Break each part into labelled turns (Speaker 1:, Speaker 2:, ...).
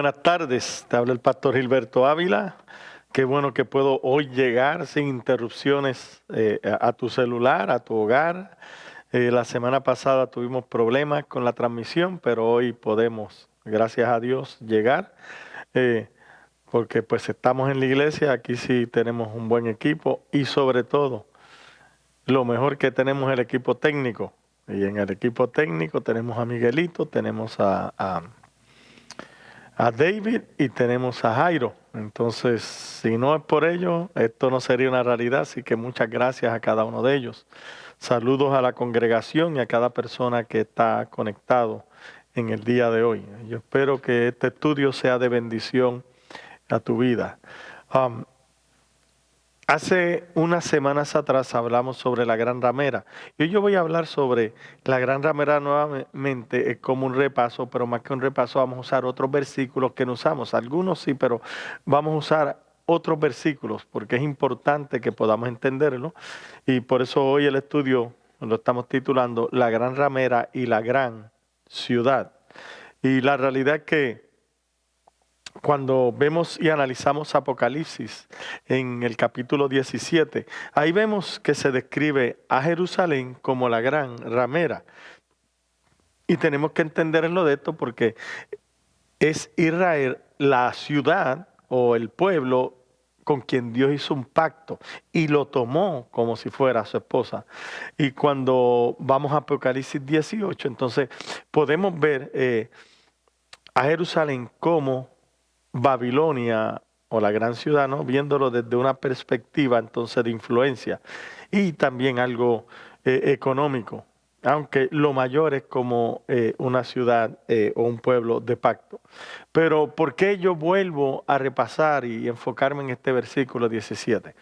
Speaker 1: buenas tardes. Te habla el pastor Gilberto Ávila. Qué bueno que puedo hoy llegar sin interrupciones a tu celular, a tu hogar. La semana pasada tuvimos problemas con la transmisión, pero hoy podemos, gracias a Dios, llegar. Porque pues estamos en la iglesia, aquí sí tenemos un buen equipo y sobre todo, lo mejor que tenemos es el equipo técnico. Y en el equipo técnico tenemos a Miguelito, tenemos a David y tenemos a Jairo. Entonces, si no es por ello, esto no sería una realidad, así que muchas gracias a cada uno de ellos. Saludos a la congregación y a cada persona que está conectado en el día de hoy. Yo espero que este estudio sea de bendición a tu vida. Hace unas semanas atrás hablamos sobre la gran ramera y hoy yo voy a hablar sobre la gran ramera nuevamente. Es como un repaso, pero más que un repaso vamos a usar otros versículos que no usamos. Algunos sí, pero vamos a usar otros versículos porque es importante que podamos entenderlo y por eso hoy el estudio lo estamos titulando La gran ramera y la gran ciudad. Y la realidad es que cuando vemos y analizamos Apocalipsis en el capítulo 17, ahí vemos que se describe a Jerusalén como la gran ramera. Y tenemos que entenderlo de esto porque es Israel la ciudad o el pueblo con quien Dios hizo un pacto y lo tomó como si fuera su esposa. Y cuando vamos a Apocalipsis 18, entonces podemos ver a Jerusalén como Babilonia o la gran ciudad, ¿no? Viéndolo desde una perspectiva entonces de influencia y también algo económico, aunque lo mayor es como una ciudad o un pueblo de pacto. Pero ¿por qué yo vuelvo a repasar y enfocarme en este versículo 17?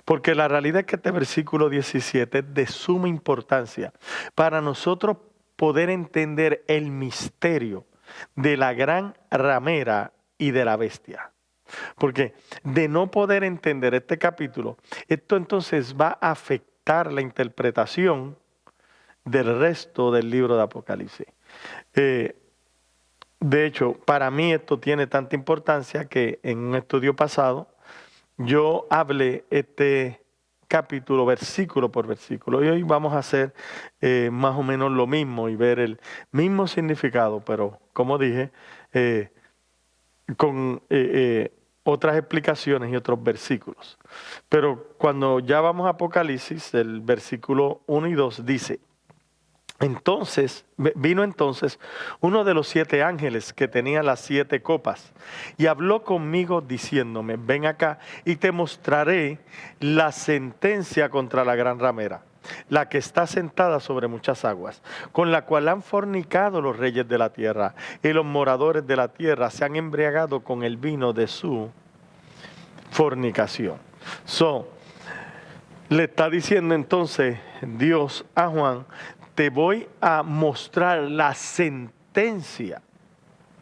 Speaker 1: Porque la realidad es que este versículo 17 es de suma importancia para nosotros poder entender el misterio de la gran ramera y de la bestia. Porque de no poder entender este capítulo, esto entonces va a afectar la interpretación del resto del libro de Apocalipsis. De hecho, para mí esto tiene tanta importancia que en un estudio pasado yo hablé este capítulo versículo por versículo y hoy vamos a hacer más o menos lo mismo y ver el mismo significado, pero como dije, con otras explicaciones y otros versículos. Pero cuando ya vamos a Apocalipsis, el versículo 1 y 2 dice: vino entonces uno de los 7 ángeles que tenía las 7 copas y habló conmigo diciéndome: ven acá y te mostraré la sentencia contra la gran ramera, la que está sentada sobre muchas aguas, con la cual han fornicado los reyes de la tierra, y los moradores de la tierra se han embriagado con el vino de su fornicación. Le está diciendo entonces Dios a Juan: te voy a mostrar la sentencia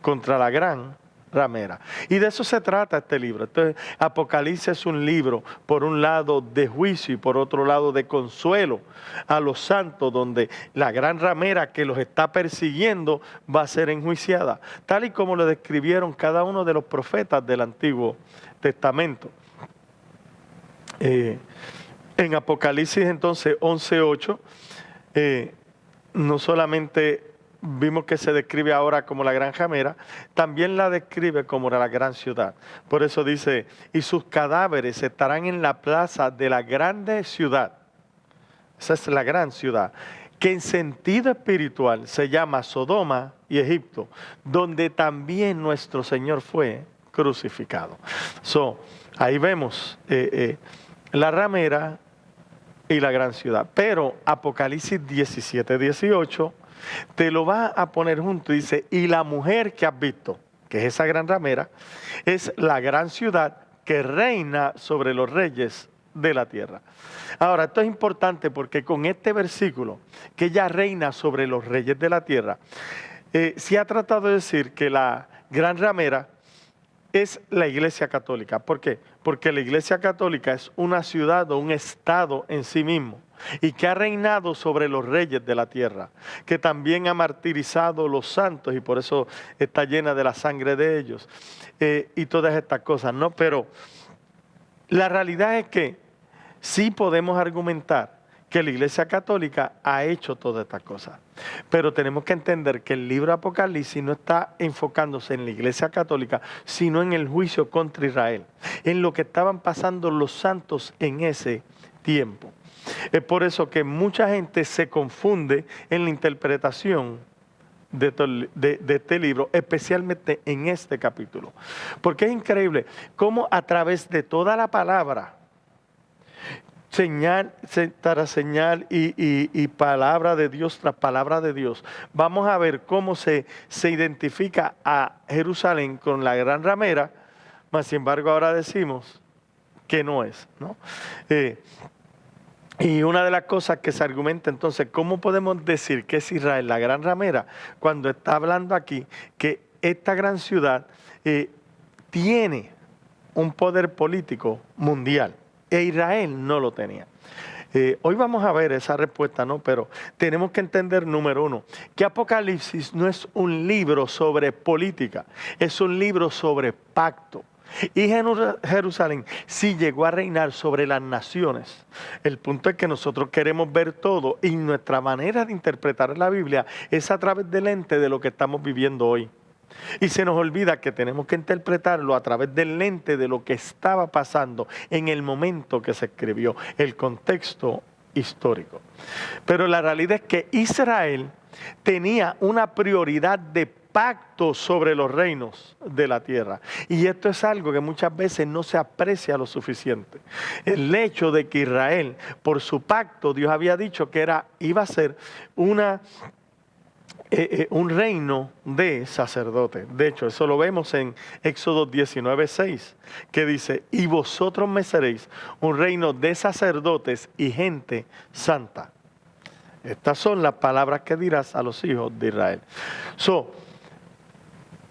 Speaker 1: contra la gran ramera. Y de eso se trata este libro. Entonces, Apocalipsis es un libro, por un lado, de juicio y por otro lado, de consuelo a los santos, donde la gran ramera que los está persiguiendo va a ser enjuiciada, tal y como lo describieron cada uno de los profetas del Antiguo Testamento. En Apocalipsis entonces 11:8, no solamente vimos que se describe ahora como la gran ramera, también la describe como la gran ciudad. Por eso dice: y sus cadáveres estarán en la plaza de la grande ciudad. Esa es la gran ciudad, que en sentido espiritual se llama Sodoma y Egipto, donde también nuestro Señor fue crucificado. Ahí vemos la ramera y la gran ciudad. Pero Apocalipsis 17:18 te lo va a poner junto y dice: y la mujer que has visto, que es esa gran ramera, es la gran ciudad que reina sobre los reyes de la tierra. Ahora, esto es importante porque con este versículo, que ella reina sobre los reyes de la tierra, se ha tratado de decir que la gran ramera es la Iglesia Católica. ¿Por qué? Porque la Iglesia Católica es una ciudad o un estado en sí mismo. y que ha reinado sobre los reyes de la tierra, que también ha martirizado los santos y por eso está llena de la sangre de ellos, y todas estas cosas, ¿no? Pero la realidad es que sí podemos argumentar que la Iglesia Católica ha hecho todas estas cosas. Pero tenemos que entender que el libro Apocalipsis no está enfocándose en la Iglesia Católica, sino en el juicio contra Israel, en lo que estaban pasando los santos en ese tiempo. Es por eso que mucha gente se confunde en la interpretación de este libro, especialmente en este capítulo. Porque es increíble cómo a través de toda la palabra, señal tras señal y palabra de Dios tras palabra de Dios, vamos a ver cómo se identifica a Jerusalén con la gran ramera, mas sin embargo ahora decimos que no es, ¿no? Y una de las cosas que se argumenta entonces, ¿cómo podemos decir que es Israel la gran ramera? Cuando está hablando aquí que esta gran ciudad tiene un poder político mundial. E Israel no lo tenía. Hoy vamos a ver esa respuesta, ¿no? Pero tenemos que entender, número uno, que Apocalipsis no es un libro sobre política, es un libro sobre pacto. Y Jerusalén sí llegó a reinar sobre las naciones. El punto es que nosotros queremos ver todo y nuestra manera de interpretar la Biblia es a través del lente de lo que estamos viviendo hoy. Y se nos olvida que tenemos que interpretarlo a través del lente de lo que estaba pasando en el momento que se escribió, el contexto histórico. Pero la realidad es que Israel tenía una prioridad de pacto sobre los reinos de la tierra. Y esto es algo que muchas veces no se aprecia lo suficiente. El hecho de que Israel, por su pacto, Dios había dicho que iba a ser un reino de sacerdotes. De hecho, eso lo vemos en Éxodo 19:6, que dice, y vosotros me seréis un reino de sacerdotes y gente santa. Estas son las palabras que dirás a los hijos de Israel.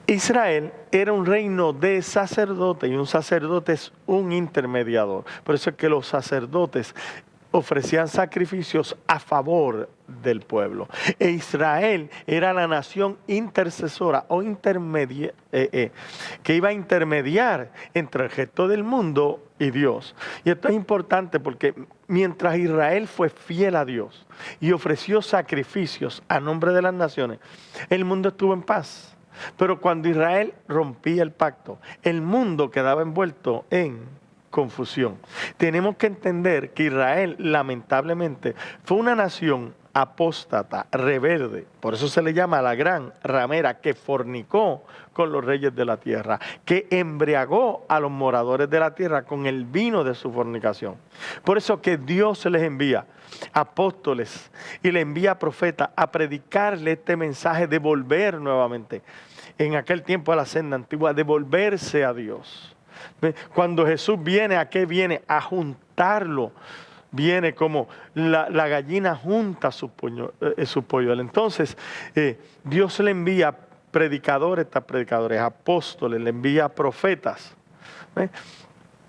Speaker 1: Israel era un reino de sacerdotes y un sacerdote es un intermediador. Por eso es que los sacerdotes ofrecían sacrificios a favor del pueblo. E Israel era la nación intercesora o que iba a intermediar entre el resto del mundo y Dios. Y esto es importante porque mientras Israel fue fiel a Dios y ofreció sacrificios a nombre de las naciones, el mundo estuvo en paz. Pero cuando Israel rompía el pacto, el mundo quedaba envuelto en confusión. Tenemos que entender que Israel, lamentablemente, fue una nación apóstata, rebelde. Por eso se le llama la gran ramera, que fornicó con los reyes de la tierra, que embriagó a los moradores de la tierra con el vino de su fornicación. Por eso que Dios les envía apóstoles y le envía profetas a predicarle este mensaje de volver nuevamente, en aquel tiempo a la senda antigua, de volverse a Dios. Cuando Jesús viene, ¿a qué viene? A juntarlo. Viene como la gallina junta sus polluelos. Entonces, Dios le envía predicadores, apóstoles, le envía profetas.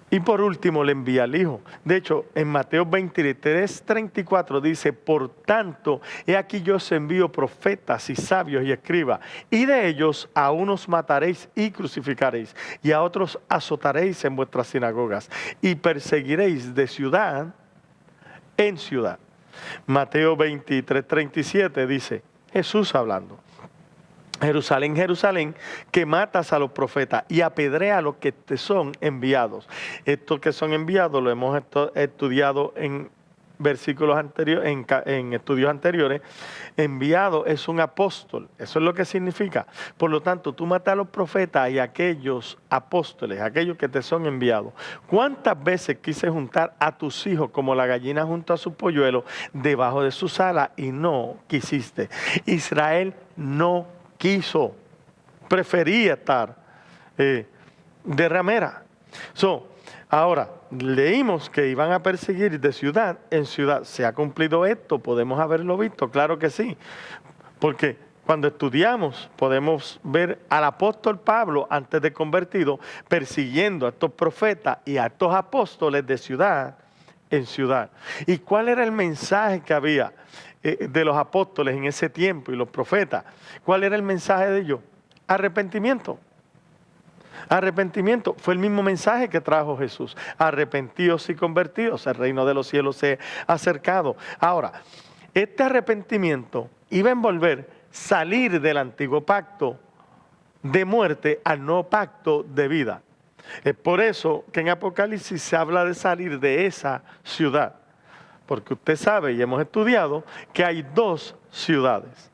Speaker 1: Y por último le envía al Hijo. De hecho, en Mateo 23:34 dice, por tanto, he aquí yo os envío profetas y sabios y escribas, y de ellos a unos mataréis y crucificaréis, y a otros azotaréis en vuestras sinagogas, y perseguiréis de ciudad en ciudad. Mateo 23:37 dice, Jesús hablando, Jerusalén, Jerusalén, que matas a los profetas y apedrea a los que te son enviados. Estos que son enviados lo hemos estudiado en versículos anteriores, en estudios anteriores. Enviado es un apóstol, eso es lo que significa. Por lo tanto, tú matas a los profetas y a aquellos apóstoles, aquellos que te son enviados. ¿Cuántas veces quise juntar a tus hijos como la gallina junto a su polluelo debajo de sus alas y no quisiste? Israel no quiso, prefería estar de ramera. Ahora, leímos que iban a perseguir de ciudad en ciudad. ¿Se ha cumplido esto? ¿Podemos haberlo visto? Claro que sí. Porque cuando estudiamos podemos ver al apóstol Pablo, antes de convertido, persiguiendo a estos profetas y a estos apóstoles de ciudad en ciudad. ¿Y cuál era el mensaje que había de los apóstoles en ese tiempo y los profetas? ¿Cuál era el mensaje de ellos? Arrepentimiento. Arrepentimiento fue el mismo mensaje que trajo Jesús. Arrepentíos y convertidos, el reino de los cielos se ha acercado. Ahora, este arrepentimiento iba a envolver salir del antiguo pacto de muerte al nuevo pacto de vida. Es por eso que en Apocalipsis se habla de salir de esa ciudad. Porque usted sabe y hemos estudiado que hay dos ciudades.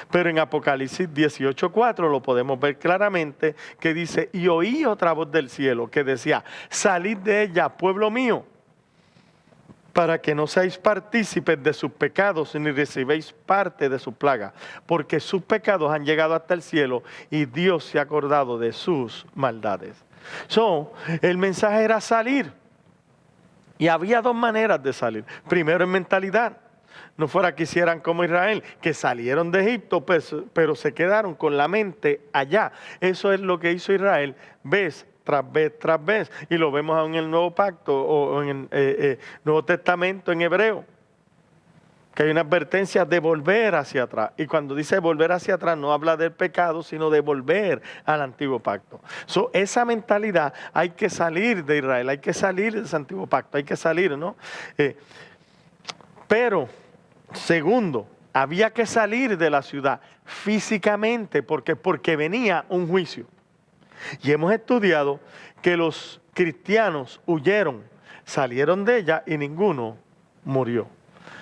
Speaker 1: Pero en Apocalipsis 18:4 lo podemos ver claramente que dice, y oí otra voz del cielo que decía, salid de ella, pueblo mío, para que no seáis partícipes de sus pecados ni recibéis parte de su plaga, porque sus pecados han llegado hasta el cielo y Dios se ha acordado de sus maldades. El mensaje era salir. Y había dos maneras de salir. Primero en mentalidad. No fuera que hicieran como Israel, que salieron de Egipto, pero se quedaron con la mente allá. Eso es lo que hizo Israel vez tras vez tras vez. Y lo vemos aún en el Nuevo Pacto o en el Nuevo Testamento en hebreo. Que hay una advertencia de volver hacia atrás. Y cuando dice volver hacia atrás no habla del pecado, sino de volver al antiguo pacto. Esa mentalidad hay que salir de Israel, hay que salir de ese antiguo pacto, hay que salir, ¿no? Pero, segundo, había que salir de la ciudad físicamente porque venía un juicio. Y hemos estudiado que los cristianos huyeron, salieron de ella y ninguno murió.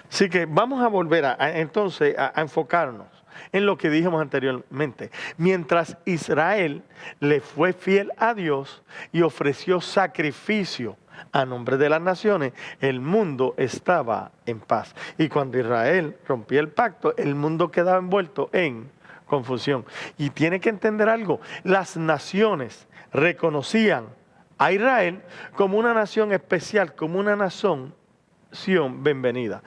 Speaker 1: Así que vamos a volver entonces a enfocarnos en lo que dijimos anteriormente. Mientras Israel le fue fiel a Dios y ofreció sacrificio a nombre de las naciones, el mundo estaba en paz. Y cuando Israel rompía el pacto, el mundo quedaba envuelto en confusión. Y tiene que entender algo, las naciones reconocían a Israel como una nación especial, como una nación bendecida.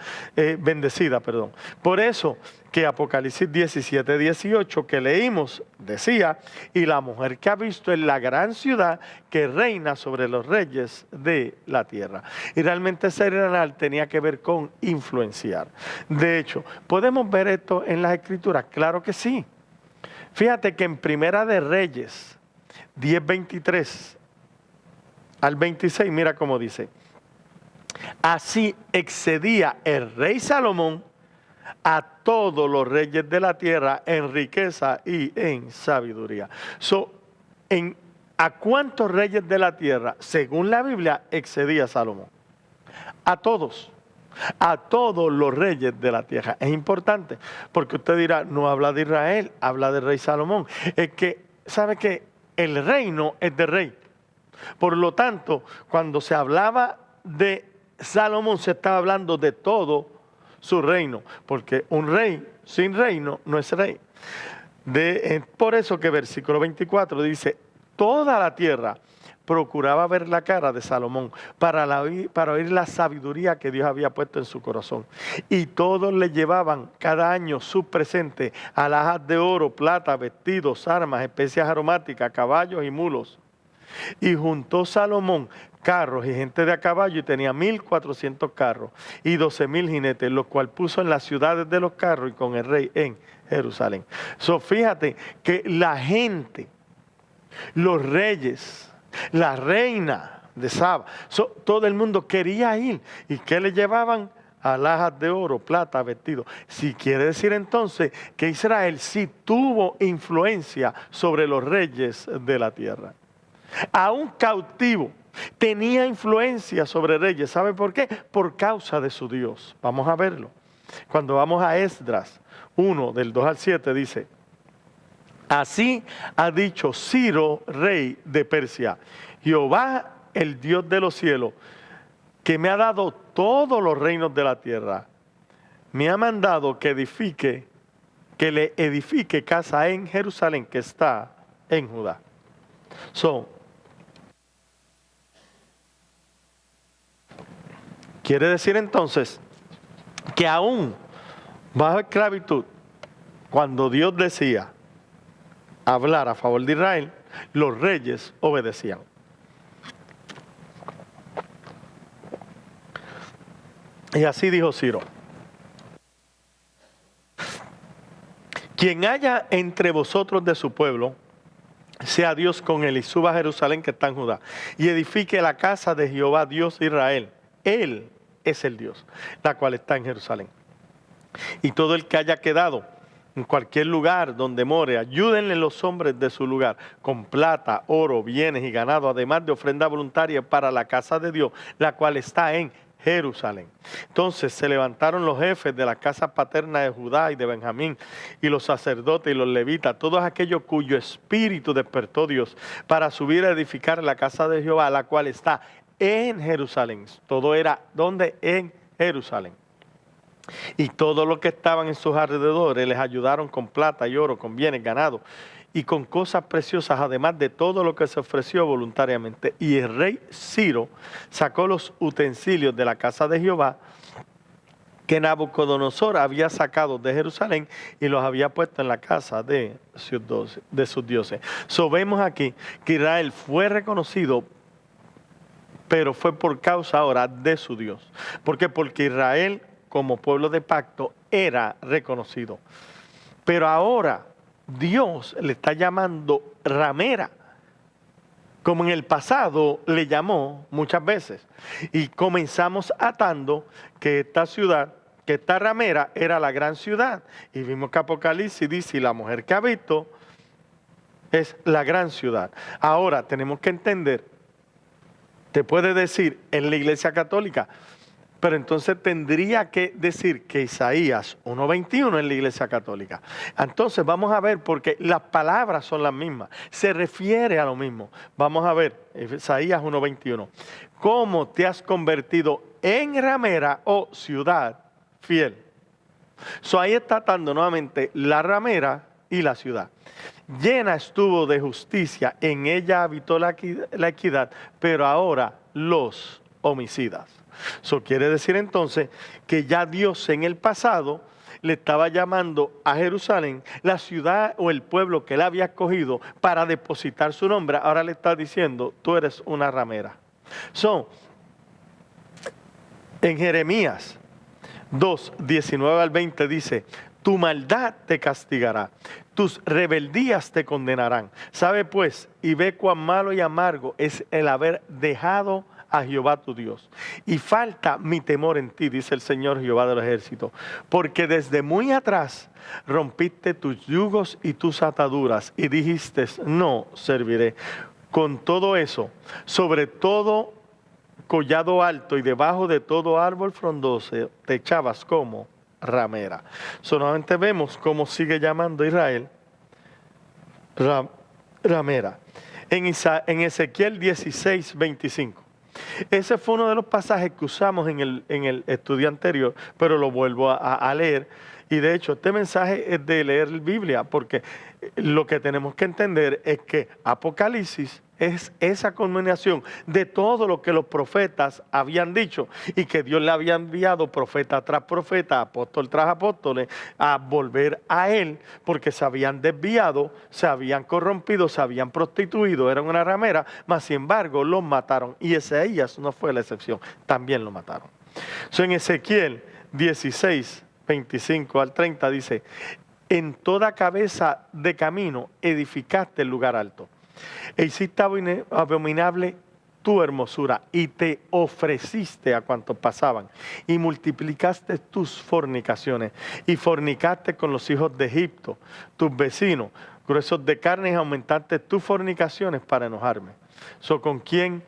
Speaker 1: Por eso que Apocalipsis 17:18 que leímos decía, y la mujer que ha visto es la gran ciudad que reina sobre los reyes de la tierra. Y realmente ser reinar tenía que ver con influenciar. De hecho, ¿podemos ver esto en las Escrituras? Claro que sí. Fíjate que en Primera de Reyes 10:23 al 26, mira cómo dice. Así excedía el rey Salomón a todos los reyes de la tierra en riqueza y en sabiduría. ¿A cuántos reyes de la tierra, según la Biblia, excedía Salomón? A todos los reyes de la tierra. Es importante, porque usted dirá, no habla de Israel, habla del rey Salomón. Es que, ¿sabe qué? El reino es de rey. Por lo tanto, cuando se hablaba de Salomón, se estaba hablando de todo su reino, porque un rey sin reino no es rey. Por eso que versículo 24 dice, toda la tierra procuraba ver la cara de Salomón para oír la sabiduría que Dios había puesto en su corazón. Y todos le llevaban cada año sus presentes, alhajas de oro, plata, vestidos, armas, especias aromáticas, caballos y mulos. Y juntó Salomón carros y gente de a caballo y tenía 1,400 carros y 12,000 jinetes, lo cual puso en las ciudades de los carros y con el rey en Jerusalén. Fíjate que la gente, los reyes, la reina de Saba, todo el mundo quería ir. ¿Y qué le llevaban? Alhajas de oro, plata, vestidos. Si quiere decir entonces que Israel sí tuvo influencia sobre los reyes de la tierra. A un cautivo tenía influencia sobre reyes. ¿Sabe por qué? Por causa de su Dios. Vamos a verlo. Cuando vamos a Esdras 1, del 2 al 7, dice, así ha dicho Ciro, rey de Persia, Jehová, el Dios de los cielos, que me ha dado todos los reinos de la tierra, me ha mandado que le edifique casa en Jerusalén, que está en Judá. Quiere decir entonces que aún bajo esclavitud, cuando Dios decía hablar a favor de Israel, los reyes obedecían. Y así dijo Ciro: quien haya entre vosotros de su pueblo, sea Dios con él y suba a Jerusalén que está en Judá, y edifique la casa de Jehová Dios de Israel. Él es el Dios, la cual está en Jerusalén. Y todo el que haya quedado en cualquier lugar donde more, ayúdenle los hombres de su lugar, con plata, oro, bienes y ganado, además de ofrenda voluntaria para la casa de Dios, la cual está en Jerusalén. Entonces se levantaron los jefes de las casas paternas de Judá y de Benjamín, y los sacerdotes y los levitas, todos aquellos cuyo espíritu despertó Dios, para subir a edificar la casa de Jehová, la cual está en Jerusalén. Todo era, ¿dónde? En Jerusalén. Y todos los que estaban en sus alrededores les ayudaron con plata y oro, con bienes, ganado y con cosas preciosas, además de todo lo que se ofreció voluntariamente. Y el rey Ciro sacó los utensilios de la casa de Jehová que Nabucodonosor había sacado de Jerusalén y los había puesto en la casa de sus dioses. So, vemos aquí que Israel fue reconocido, pero fue por causa ahora de su Dios. ¿Por qué? Porque Israel, como pueblo de pacto, era reconocido. Pero ahora Dios le está llamando ramera, como en el pasado le llamó muchas veces. Y comenzamos atando que esta ciudad, que esta ramera era la gran ciudad. Y vimos que Apocalipsis dice, y la mujer que ha visto es la gran ciudad. Ahora tenemos que entender, te puede decir en la Iglesia Católica, pero entonces tendría que decir que Isaías 1:21 en la Iglesia Católica. Entonces vamos a ver, porque las palabras son las mismas, se refiere a lo mismo. Vamos a ver, Isaías 1:21. ¿Cómo te has convertido en ramera, oh ciudad fiel? Ahí está atando nuevamente la ramera y la ciudad. Llena estuvo de justicia, en ella habitó la equidad, pero ahora los homicidas. Eso quiere decir entonces que ya Dios en el pasado le estaba llamando a Jerusalén, la ciudad o el pueblo que él había escogido para depositar su nombre. Ahora le está diciendo, tú eres una ramera. En Jeremías 2:19-20 dice, tu maldad te castigará, tus rebeldías te condenarán. Sabe pues y ve cuán malo y amargo es el haber dejado a Jehová tu Dios. Y falta mi temor en ti, dice el Señor Jehová de los ejércitos, porque desde muy atrás rompiste tus yugos y tus ataduras y dijiste, no serviré. Con todo eso, sobre todo collado alto y debajo de todo árbol frondoso, te echabas como ramera. Solamente vemos cómo sigue llamando a Israel ramera. En Ezequiel 16:25. Ese fue uno de los pasajes que usamos en el estudio anterior, pero lo vuelvo a leer. Y de hecho, este mensaje es de leer la Biblia, porque lo que tenemos que entender es que Apocalipsis es esa culminación de todo lo que los profetas habían dicho y que Dios le había enviado profeta tras profeta, apóstol tras apóstoles, a volver a Él porque se habían desviado, se habían corrompido, se habían prostituido, eran una ramera, mas sin embargo los mataron. Y Isaías no fue la excepción, también lo mataron. En Ezequiel 16:25-30 dice, en toda cabeza de camino edificaste el lugar alto, e hiciste abominable tu hermosura, y te ofreciste a cuantos pasaban, y multiplicaste tus fornicaciones, y fornicaste con los hijos de Egipto, tus vecinos, gruesos de carne, y aumentaste tus fornicaciones para enojarme. ¿Con quién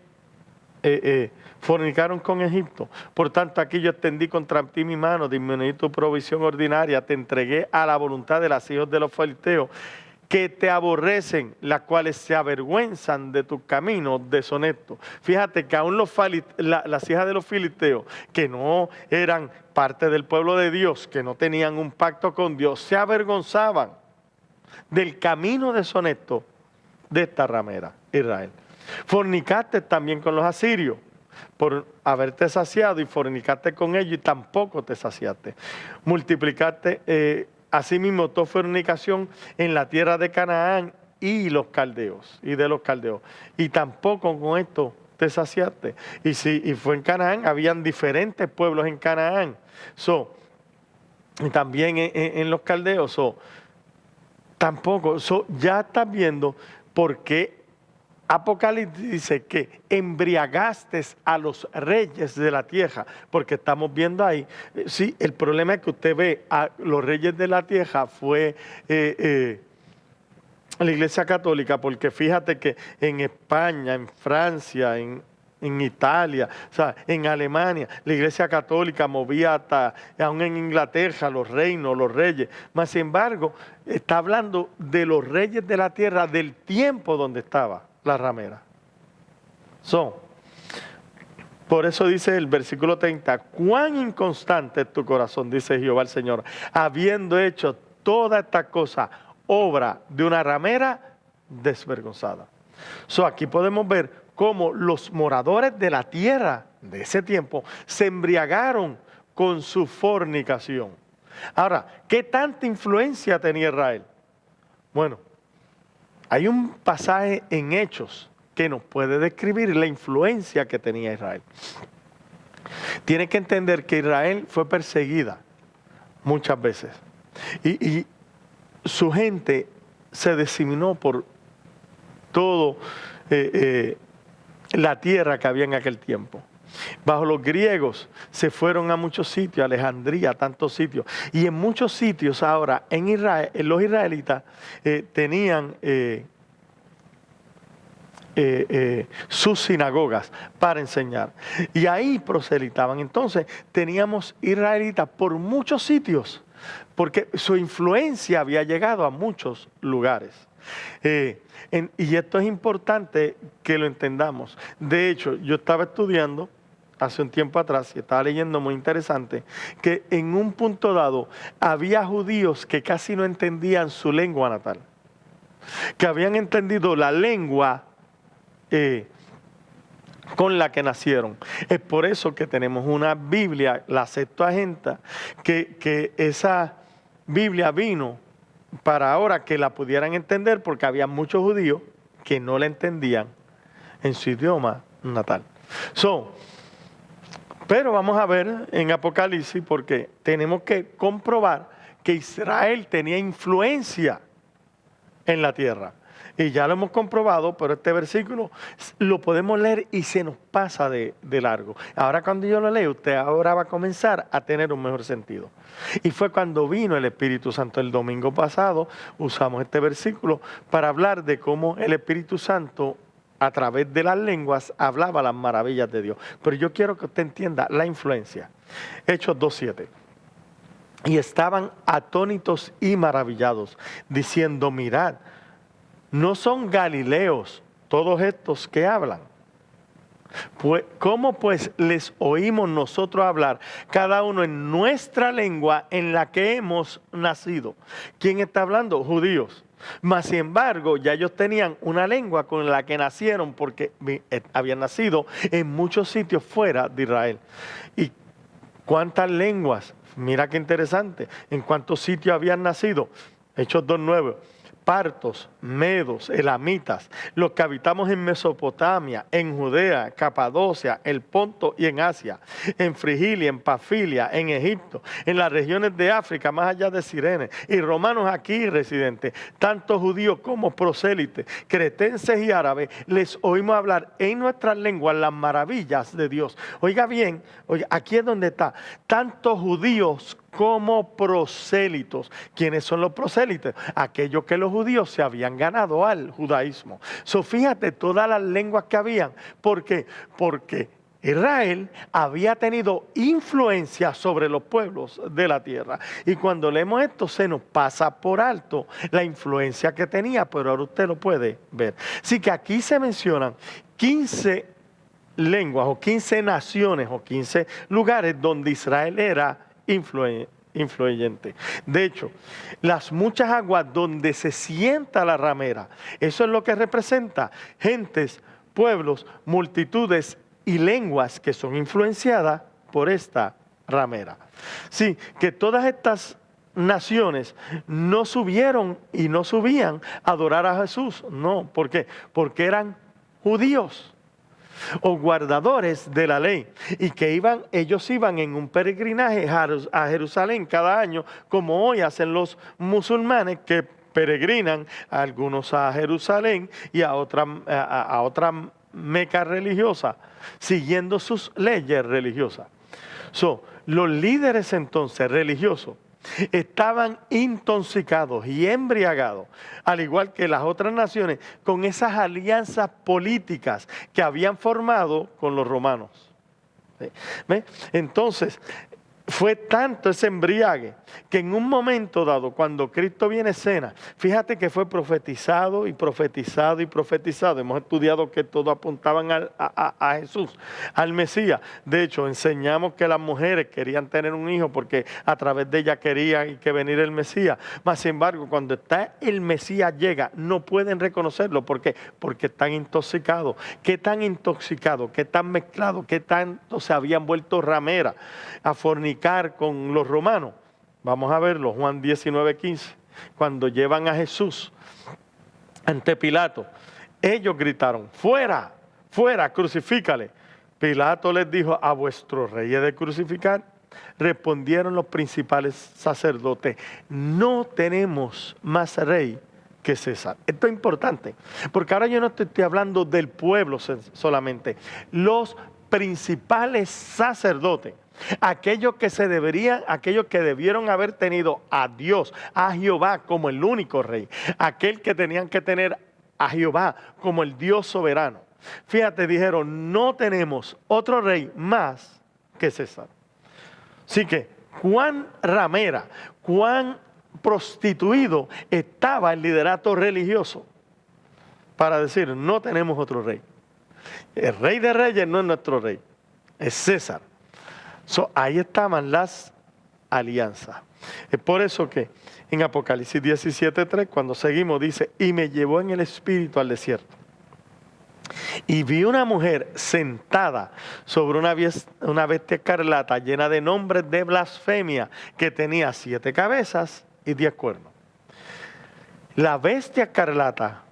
Speaker 1: fornicaron? Con Egipto. Por tanto, aquí yo extendí contra ti mi mano, disminuí tu provisión ordinaria, te entregué a la voluntad de los hijos de los filisteos, que te aborrecen, las cuales se avergüenzan de tus caminos deshonestos. Fíjate que aún las hijas de los filisteos, que no eran parte del pueblo de Dios, que no tenían un pacto con Dios, se avergonzaban del camino deshonesto de esta ramera, Israel. Fornicaste también con los asirios, por haberte saciado, y fornicaste con ellos y tampoco te saciaste. Multiplicaste asimismo tu fornicación en la tierra de Canaán y los caldeos, y de los caldeos. Y tampoco con esto te saciaste. Y fue en Canaán, habían diferentes pueblos en Canaán. Y también en los caldeos. Tampoco. Ya estás viendo por qué Apocalipsis dice que embriagaste a los reyes de la tierra, porque estamos viendo ahí, sí, el problema es que usted ve a los reyes de la tierra fue la Iglesia Católica, porque fíjate que en España, en Francia, en Italia, o sea, en Alemania, la Iglesia Católica movía hasta, aún en Inglaterra, los reinos, los reyes. Mas, sin embargo, está hablando de los reyes de la tierra del tiempo donde estaba la ramera. Por eso dice el versículo 30, cuán inconstante es tu corazón, dice Jehová el Señor, habiendo hecho toda esta cosa, obra de una ramera desvergonzada. Aquí podemos ver cómo los moradores de la tierra de ese tiempo se embriagaron con su fornicación. Ahora, ¿qué tanta influencia tenía Israel? Bueno, hay un pasaje en Hechos que nos puede describir la influencia que tenía Israel. Tiene que entender que Israel fue perseguida muchas veces. Y su gente se diseminó por todo la tierra que había en aquel tiempo. Bajo los griegos se fueron a muchos sitios, Alejandría, tantos sitios. Y en muchos sitios ahora, en Israel, los israelitas tenían sus sinagogas para enseñar. Y ahí proselitaban. Entonces teníamos israelitas por muchos sitios, porque su influencia había llegado a muchos lugares. Y esto es importante que lo entendamos. De hecho, yo estaba estudiando hace un tiempo atrás y estaba leyendo muy interesante que en un punto dado había judíos que casi no entendían su lengua natal, que habían entendido la lengua con la que nacieron. Es por eso que tenemos una Biblia, la Septuaginta, que esa Biblia vino para ahora que la pudieran entender, porque había muchos judíos que no la entendían en su idioma natal. Pero vamos a ver en Apocalipsis, porque tenemos que comprobar que Israel tenía influencia en la tierra. Y ya lo hemos comprobado, pero este versículo lo podemos leer y se nos pasa de largo. Ahora cuando yo lo leo, usted ahora va a comenzar a tener un mejor sentido. Y fue cuando vino el Espíritu Santo. El domingo pasado usamos este versículo para hablar de cómo el Espíritu Santo a través de las lenguas hablaba las maravillas de Dios. Pero yo quiero que usted entienda la influencia. Hechos 2:7. Y estaban atónitos y maravillados, diciendo, mirad, ¿no son galileos todos estos que hablan? Pues, ¿cómo pues les oímos nosotros hablar, cada uno en nuestra lengua en la que hemos nacido? ¿Quién está hablando? Judíos. Mas, sin embargo, ya ellos tenían una lengua con la que nacieron porque habían nacido en muchos sitios fuera de Israel. ¿Y cuántas lenguas? Mira qué interesante. ¿En cuántos sitios habían nacido? Hechos 2:9. Partos, medos, elamitas, los que habitamos en Mesopotamia, en Judea, Capadocia, el Ponto y en Asia, en Frigilia, en Pafilia, en Egipto, en las regiones de África, más allá de Cirene, y romanos aquí residentes, tanto judíos como prosélites, cretenses y árabes, les oímos hablar en nuestras lenguas las maravillas de Dios. Oiga bien, oiga, aquí es donde está, tanto judíos como prosélitos. ¿Quiénes son los prosélitos? Aquellos que los judíos se habían ganado al judaísmo. Fíjate todas las lenguas que habían. ¿Por qué? Porque Israel había tenido influencia sobre los pueblos de la tierra. Y cuando leemos esto se nos pasa por alto la influencia que tenía, pero ahora usted lo puede ver. Así que aquí se mencionan 15 lenguas o 15 naciones o 15 lugares donde Israel era influyente. De hecho, las muchas aguas donde se sienta la ramera, eso es lo que representa gentes, pueblos, multitudes y lenguas que son influenciadas por esta ramera. Sí, que todas estas naciones no subieron y no subían a adorar a Jesús. No, ¿por qué? Porque eran judíos. o guardadores de la ley, y que ellos iban en un peregrinaje a Jerusalén cada año, como hoy hacen los musulmanes que peregrinan, algunos a Jerusalén y a otra meca religiosa, siguiendo sus leyes religiosas. Los líderes entonces religiosos estaban intoxicados y embriagados, al igual que las otras naciones, con esas alianzas políticas que habían formado con los romanos. ¿Ve? Entonces, fue tanto ese embriague que en un momento dado, cuando Cristo viene a escena, fíjate que fue profetizado y profetizado y profetizado. Hemos estudiado que todos apuntaban a Jesús, al Mesías. De hecho, enseñamos que las mujeres querían tener un hijo porque a través de ella querían que venir el Mesías. Mas, sin embargo, cuando está el Mesías llega, no pueden reconocerlo. ¿Por qué? Porque están intoxicados. ¿Qué tan intoxicados? ¿Qué tan mezclados? ¿Qué tanto se habían vuelto rameras a fornicar con los romanos? Vamos a verlo, Juan 19:15. Cuando llevan a Jesús ante Pilato, ellos gritaron: fuera, fuera, crucifícale. Pilato les dijo: ¿a vuestro rey he de crucificar? Respondieron los principales sacerdotes: no tenemos más rey que César. Esto es importante, porque ahora yo no te estoy hablando del pueblo solamente. Los principales sacerdotes, aquellos que debieron haber tenido a Dios, a Jehová como el único rey, aquel que tenían que tener a Jehová como el Dios soberano. Fíjate, dijeron: no tenemos otro rey más que César. Así que, cuán ramera, cuán prostituido estaba el liderato religioso para decir: no tenemos otro rey. El rey de reyes no es nuestro rey, es César. Ahí estaban las alianzas. Es por eso que en Apocalipsis 17:3, cuando seguimos, dice: y me llevó en el espíritu al desierto. Y vi una mujer sentada sobre una bestia escarlata llena de nombres de blasfemia, que tenía 7 cabezas y 10 cuernos. La bestia escarlata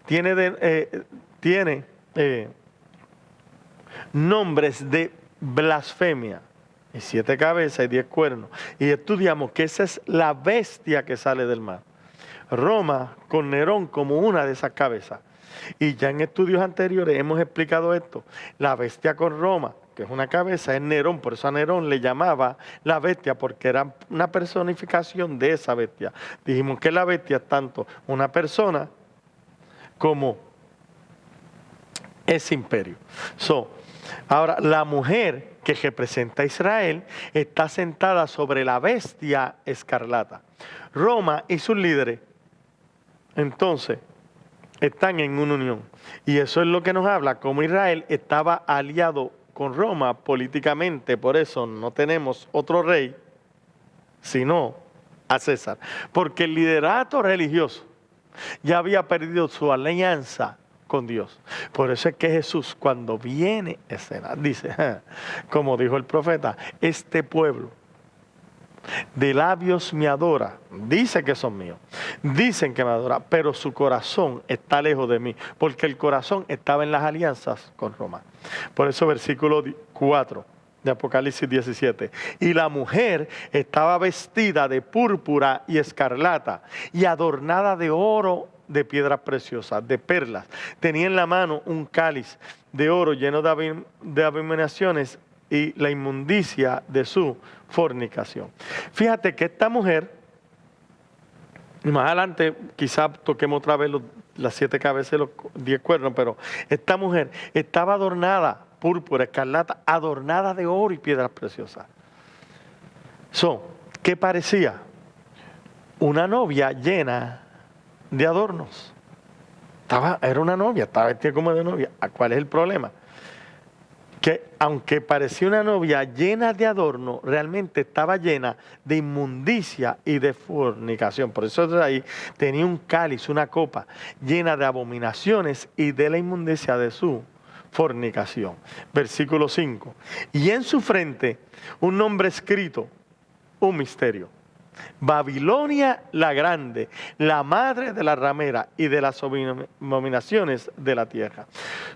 Speaker 1: tiene nombres de blasfemia, y 7 cabezas y 10 cuernos. Y estudiamos que esa es la bestia que sale del mar. Roma con Nerón como una de esas cabezas. Y ya en estudios anteriores hemos explicado esto. La bestia con Roma, que es una cabeza, es Nerón. Por eso a Nerón le llamaba la bestia, porque era una personificación de esa bestia. Dijimos que la bestia es tanto una persona como ese imperio. Ahora, la mujer que representa a Israel está sentada sobre la bestia escarlata. Roma y sus líderes, entonces, están en una unión. Y eso es lo que nos habla, cómo Israel estaba aliado con Roma políticamente. Por eso no tenemos otro rey, sino a César. Porque el liderato religioso ya había perdido su alianza con Dios. Por eso es que Jesús, cuando viene a escena, dice, como dijo el profeta: este pueblo de labios me adora, dice que son míos, dicen que me adora, pero su corazón está lejos de mí, porque el corazón estaba en las alianzas con Roma. Por eso versículo 4 de Apocalipsis 17: y la mujer estaba vestida de púrpura y escarlata y adornada de oro, de piedras preciosas, de perlas. Tenía en la mano un cáliz de oro lleno de abominaciones y la inmundicia de su fornicación. Fíjate que esta mujer, y más adelante quizás toquemos otra vez las 7 cabezas y los 10 cuernos, pero esta mujer estaba adornada, púrpura, escarlata, adornada de oro y piedras preciosas. ¿Qué parecía? Una novia llena de adornos. Era una novia, estaba vestida como de novia. ¿Cuál es el problema? Que aunque parecía una novia llena de adorno, realmente estaba llena de inmundicia y de fornicación. Por eso de ahí tenía un cáliz, una copa llena de abominaciones y de la inmundicia de su fornicación. Versículo 5. Y en su frente un nombre escrito, un misterio. Babilonia la grande, la madre de la ramera y de las abominaciones de la tierra.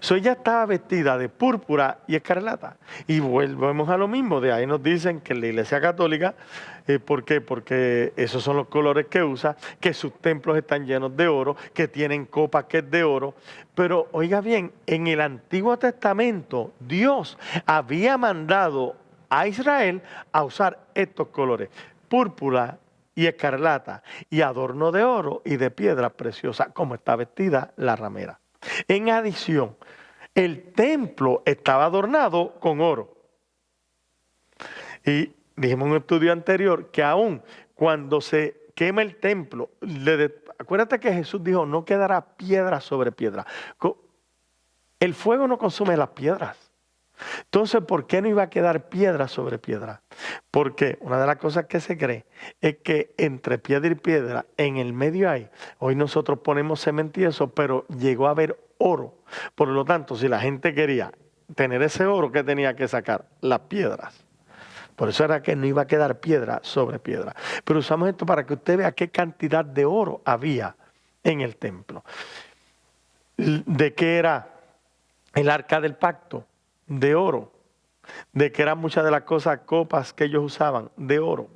Speaker 1: So, ella estaba vestida de púrpura y escarlata. Y volvemos a lo mismo, de ahí nos dicen que en la Iglesia Católica, ¿por qué? Porque esos son los colores que usa, que sus templos están llenos de oro, que tienen copas que es de oro. Pero oiga bien, en el Antiguo Testamento Dios había mandado a Israel a usar estos colores: púrpura y escarlata, y adorno de oro y de piedras preciosas, como está vestida la ramera. En adición, el templo estaba adornado con oro. Y dijimos en un estudio anterior que aún cuando se quema el templo, acuérdate que Jesús dijo, no quedará piedra sobre piedra. El fuego no consume las piedras. Entonces, ¿por qué no iba a quedar piedra sobre piedra? Porque una de las cosas que se cree es que entre piedra y piedra, en el medio hay, hoy nosotros ponemos cemento y eso, pero llegó a haber oro. Por lo tanto, si la gente quería tener ese oro, ¿qué tenía que sacar? Las piedras. Por eso era que no iba a quedar piedra sobre piedra. Pero usamos esto para que usted vea qué cantidad de oro había en el templo. ¿De qué era el arca del pacto? De oro. ¿De qué eran muchas de las cosas, copas que ellos usaban? De oro.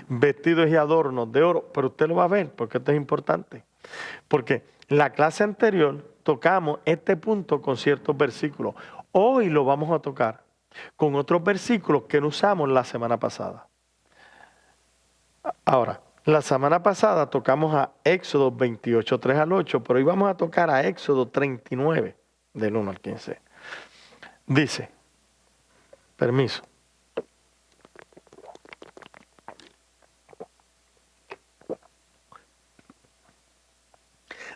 Speaker 1: Vestidos y adornos de oro. Pero usted lo va a ver porque esto es importante. Porque en la clase anterior tocamos este punto con ciertos versículos. Hoy lo vamos a tocar con otros versículos que no usamos la semana pasada. Ahora, la semana pasada tocamos a Éxodo 28, 3 al 8, pero hoy vamos a tocar a Éxodo 39, del 1 al 15. Dice, permiso.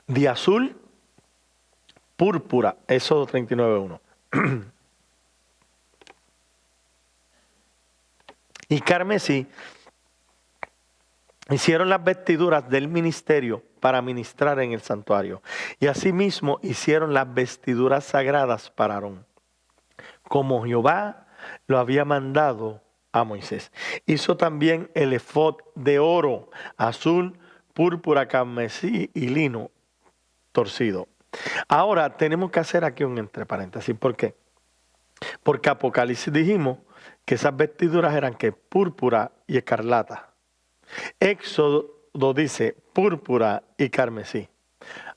Speaker 1: De azul, púrpura, Éxodo 39, 1. Y carmesí hicieron las vestiduras del ministerio para ministrar en el santuario. Y asimismo hicieron las vestiduras sagradas para Aarón, como Jehová lo había mandado a Moisés. Hizo también el efod de oro, azul, púrpura, carmesí y lino torcido. Ahora tenemos que hacer aquí un entre paréntesis. ¿Por qué? Porque Apocalipsis dijimos que esas vestiduras eran que púrpura y escarlata. Éxodo dice púrpura y carmesí.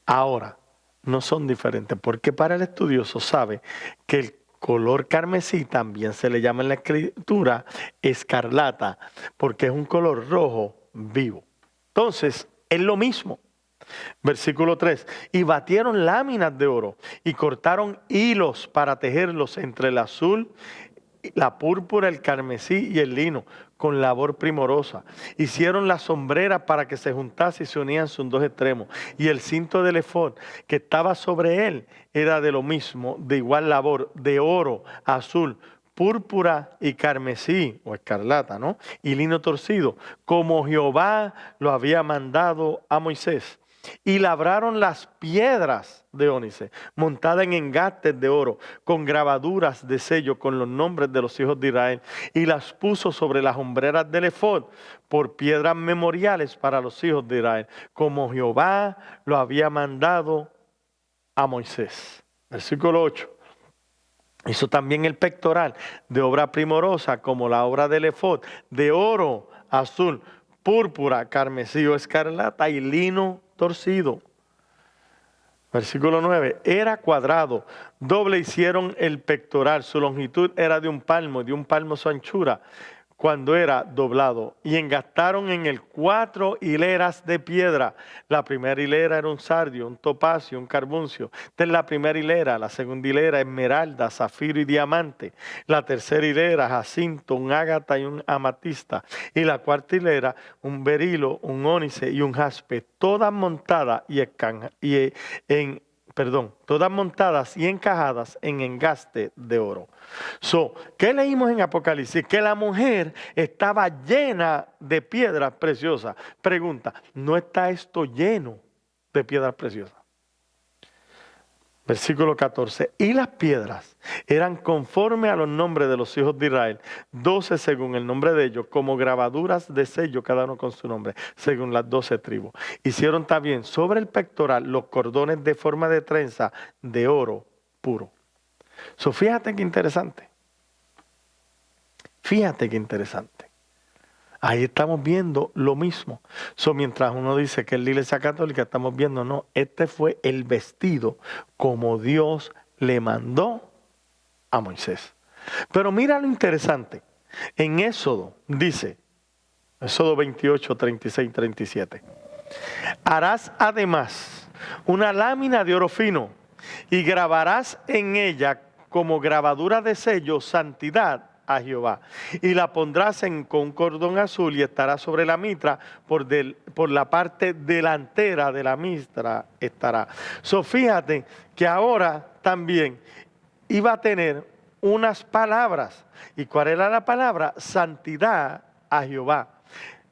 Speaker 1: Ahora, no son diferentes, porque para el estudioso sabe que el color carmesí también se le llama en la escritura escarlata, porque es un color rojo vivo. Entonces, es lo mismo. Versículo 3, y batieron láminas de oro y cortaron hilos para tejerlos entre el azul, la púrpura, el carmesí y el lino, con labor primorosa. Hicieron las sombreras para que se juntase y se unían sus dos extremos. Y el cinto del efod que estaba sobre él era de lo mismo, de igual labor, de oro, azul, púrpura y carmesí, o escarlata, ¿no? Y lino torcido, como Jehová lo había mandado a Moisés. Y labraron las piedras de ónice, montadas en engastes de oro, con grabaduras de sello, con los nombres de los hijos de Israel, y las puso sobre las hombreras del efod, por piedras memoriales para los hijos de Israel, como Jehová lo había mandado a Moisés. Versículo 8. Hizo también el pectoral de obra primorosa, como la obra del efod, de oro, azul, púrpura, carmesí o escarlata y lino torcido. Versículo 9, era cuadrado, doble hicieron el pectoral, su longitud era de un palmo su anchura, cuando era doblado. Y engastaron en él 4 hileras de piedra. La primera hilera era un sardio, un topacio, un carbuncio. Esta es la primera hilera, la segunda hilera esmeralda, zafiro y diamante. La tercera hilera jacinto, un ágata y un amatista. Y la cuarta hilera un berilo, un ónice y un jaspe, todas montadas todas montadas y encajadas en engaste de oro. ¿Qué leímos en Apocalipsis? Que la mujer estaba llena de piedras preciosas. Pregunta, ¿no está esto lleno de piedras preciosas? Versículo 14. Y las piedras eran conforme a los nombres de los hijos de Israel, 12 según el nombre de ellos, como grabaduras de sello, cada uno con su nombre, según las 12 tribus. Hicieron también sobre el pectoral los cordones de forma de trenza de oro puro. Fíjate qué interesante. Fíjate qué interesante. Ahí estamos viendo lo mismo. Mientras uno dice que es la Iglesia Católica, estamos viendo, no, este fue el vestido como Dios le mandó a Moisés. Pero mira lo interesante. En Éxodo dice, Éxodo 28, 36, 37. Harás además una lámina de oro fino y grabarás en ella como grabadura de sello santidad a Jehová, y la pondrás con un cordón azul y estará sobre la mitra, por la parte delantera de la mitra estará. Fíjate que ahora también iba a tener unas palabras. ¿Y cuál era la palabra? Santidad a Jehová.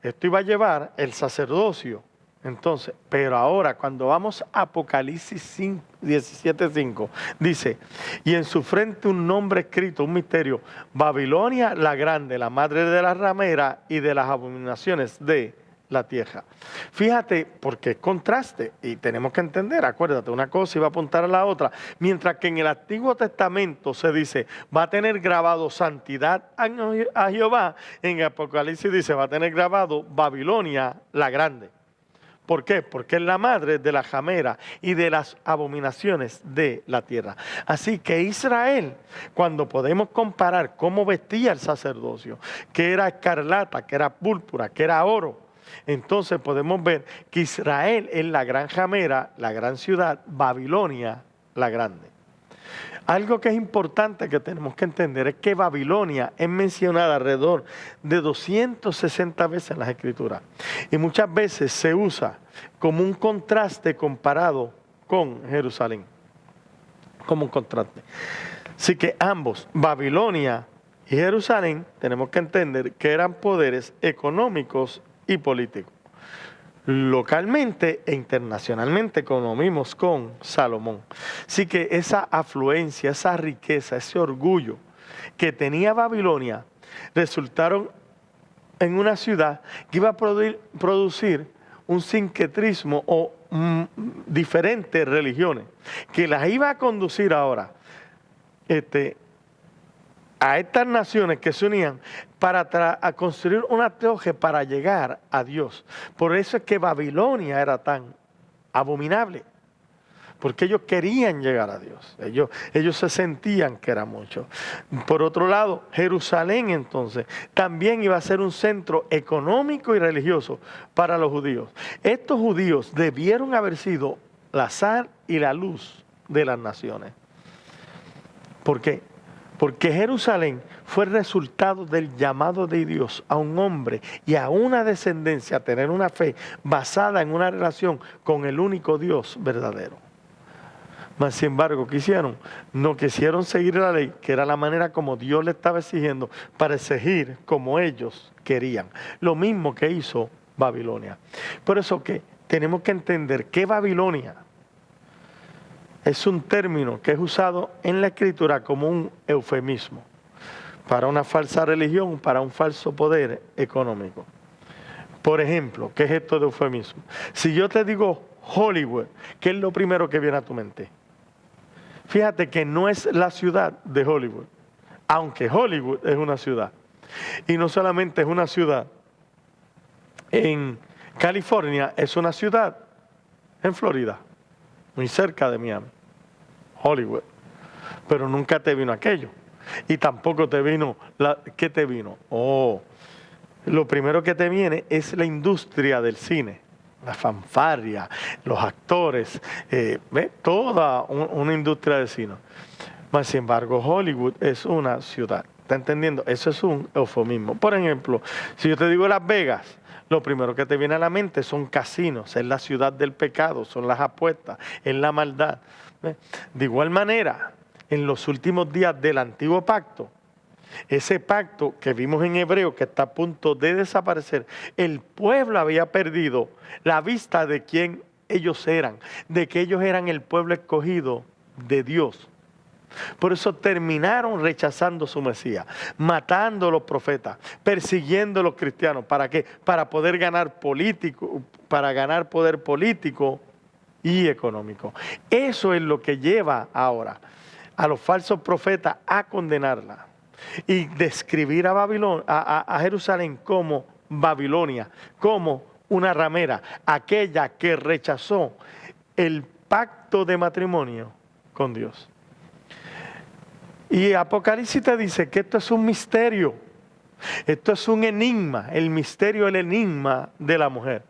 Speaker 1: Esto iba a llevar el sacerdocio. Entonces, pero ahora cuando vamos a Apocalipsis 17:5, dice, y en su frente un nombre escrito, un misterio, Babilonia la grande, la madre de la ramera y de las abominaciones de la tierra. Fíjate, porque es contraste y tenemos que entender, acuérdate, una cosa iba a apuntar a la otra, mientras que en el Antiguo Testamento se dice, va a tener grabado santidad a Jehová, en Apocalipsis dice, va a tener grabado Babilonia la grande. ¿Por qué? Porque es la madre de la ramera y de las abominaciones de la tierra. Así que Israel, cuando podemos comparar cómo vestía el sacerdocio, que era escarlata, que era púrpura, que era oro, entonces podemos ver que Israel es la gran ramera, la gran ciudad, Babilonia la grande. Algo que es importante que tenemos que entender es que Babilonia es mencionada alrededor de 260 veces en las Escrituras. Y muchas veces se usa como un contraste comparado con Jerusalén. Como un contraste. Así que ambos, Babilonia y Jerusalén, tenemos que entender que eran poderes económicos y políticos. Localmente e internacionalmente, como lo vimos con Salomón. Así que esa afluencia, esa riqueza, ese orgullo que tenía Babilonia, resultaron en una ciudad que iba a producir un sincretismo o diferentes religiones, que las iba a conducir ahora a estas naciones que se unían para construir una teología para llegar a Dios. Por eso es que Babilonia era tan abominable, porque ellos querían llegar a Dios. Ellos se sentían que era mucho. Por otro lado, Jerusalén entonces también iba a ser un centro económico y religioso para los judíos. Estos judíos debieron haber sido la sal y la luz de las naciones. ¿Por qué? Porque Jerusalén fue el resultado del llamado de Dios a un hombre y a una descendencia a tener una fe basada en una relación con el único Dios verdadero. Mas, sin embargo, ¿qué hicieron? No quisieron seguir la ley, que era la manera como Dios le estaba exigiendo, para exigir como ellos querían. Lo mismo que hizo Babilonia. Por eso que tenemos que entender que Babilonia es un término que es usado en la Escritura como un eufemismo para una falsa religión, para un falso poder económico. Por ejemplo, ¿qué es esto de eufemismo? Si yo te digo Hollywood, ¿qué es lo primero que viene a tu mente? Fíjate que no es la ciudad de Hollywood, aunque Hollywood es una ciudad. Y no solamente es una ciudad en California, es una ciudad en Florida, muy cerca de Miami. Hollywood, pero nunca te vino aquello, y tampoco te vino, ¿qué te vino? Lo primero que te viene es la industria del cine, la fanfarria, los actores, toda una industria de cine. Mas, sin embargo, Hollywood es una ciudad, ¿está entendiendo? Eso es un eufemismo. Por ejemplo, si yo te digo Las Vegas, lo primero que te viene a la mente son casinos, es la ciudad del pecado, son las apuestas, es la maldad. De igual manera, en los últimos días del antiguo pacto, ese pacto que vimos en Hebreo que está a punto de desaparecer, el pueblo había perdido la vista de quién ellos eran, de que ellos eran el pueblo escogido de Dios. Por eso terminaron rechazando su Mesías, matando a los profetas, persiguiendo a los cristianos. ¿Para qué? Para poder ganar para ganar poder político y económico. Eso es lo que lleva ahora a los falsos profetas a condenarla y describir a Jerusalén como Babilonia, como una ramera, aquella que rechazó el pacto de matrimonio con Dios. Y Apocalipsis te dice que esto es un misterio, esto es un enigma, el misterio, el enigma de la mujer.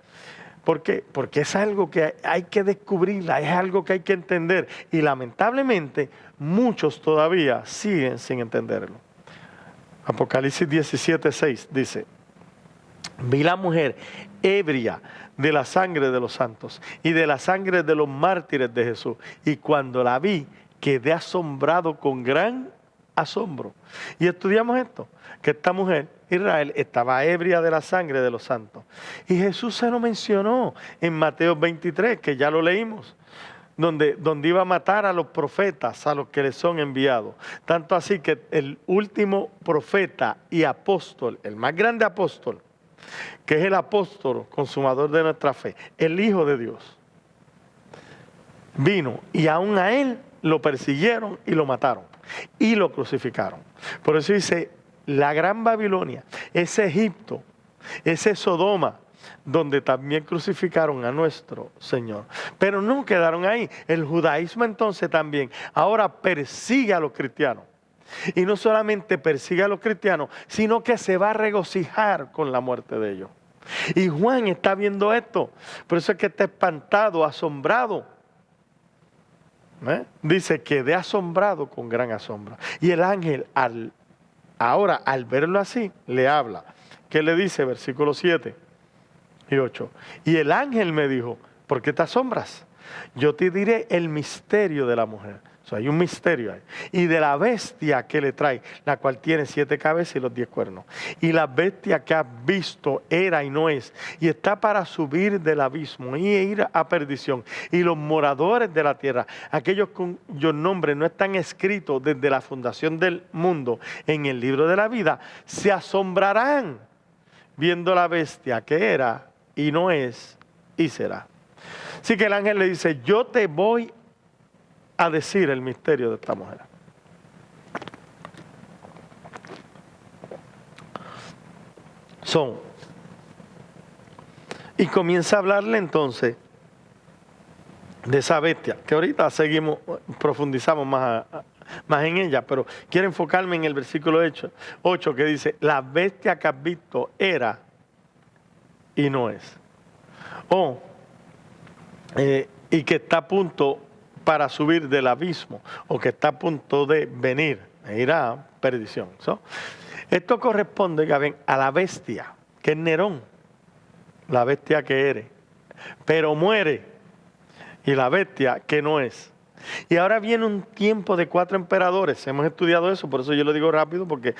Speaker 1: ¿Por qué? Porque es algo que hay que descubrirla, es algo que hay que entender. Y lamentablemente muchos todavía siguen sin entenderlo. Apocalipsis 17:6 dice: vi la mujer ebria de la sangre de los santos y de la sangre de los mártires de Jesús. Y cuando la vi, quedé asombrado con gran asombro. Y estudiamos esto, que esta mujer, Israel, estaba ebria de la sangre de los santos. Y Jesús se lo mencionó en Mateo 23, que ya lo leímos, donde iba a matar a los profetas, a los que les son enviados. Tanto así que el último profeta y apóstol, el más grande apóstol, que es el apóstol consumador de nuestra fe, el Hijo de Dios, vino y aún a él lo persiguieron y lo mataron y lo crucificaron. Por eso dice, la gran Babilonia, ese Egipto, ese Sodoma, donde también crucificaron a nuestro Señor. Pero no quedaron ahí. El judaísmo entonces también ahora persigue a los cristianos. Y no solamente persigue a los cristianos, sino que se va a regocijar con la muerte de ellos. Y Juan está viendo esto. Por eso es que está espantado, asombrado. Dice, quedé asombrado con gran asombro. Y el ángel, ahora al verlo así, le habla. ¿Qué le dice? Versículos 7 y 8. Y el ángel me dijo, ¿por qué te asombras? Yo te diré el misterio de la mujer. O sea, hay un misterio ahí. Y de la bestia que le trae, la cual tiene 7 cabezas y los 10 cuernos. Y la bestia que has visto era y no es. Y está para subir del abismo y ir a perdición. Y los moradores de la tierra, aquellos cuyos nombres no están escritos desde la fundación del mundo en el libro de la vida, se asombrarán viendo la bestia que era y no es y será. Así que el ángel le dice, yo te voy a decir el misterio de esta mujer. Y comienza a hablarle entonces de esa bestia, que ahorita profundizamos más en ella, pero quiero enfocarme en el versículo 8 que dice, la bestia que has visto era y no es. Y que está a punto para subir del abismo, o que está a punto de venir, e ir a perdición. Esto corresponde, Gabriel, a la bestia, que es Nerón, la bestia que eres, pero muere, y la bestia que no es. Y ahora viene un tiempo de 4 emperadores, hemos estudiado eso, por eso yo lo digo rápido, porque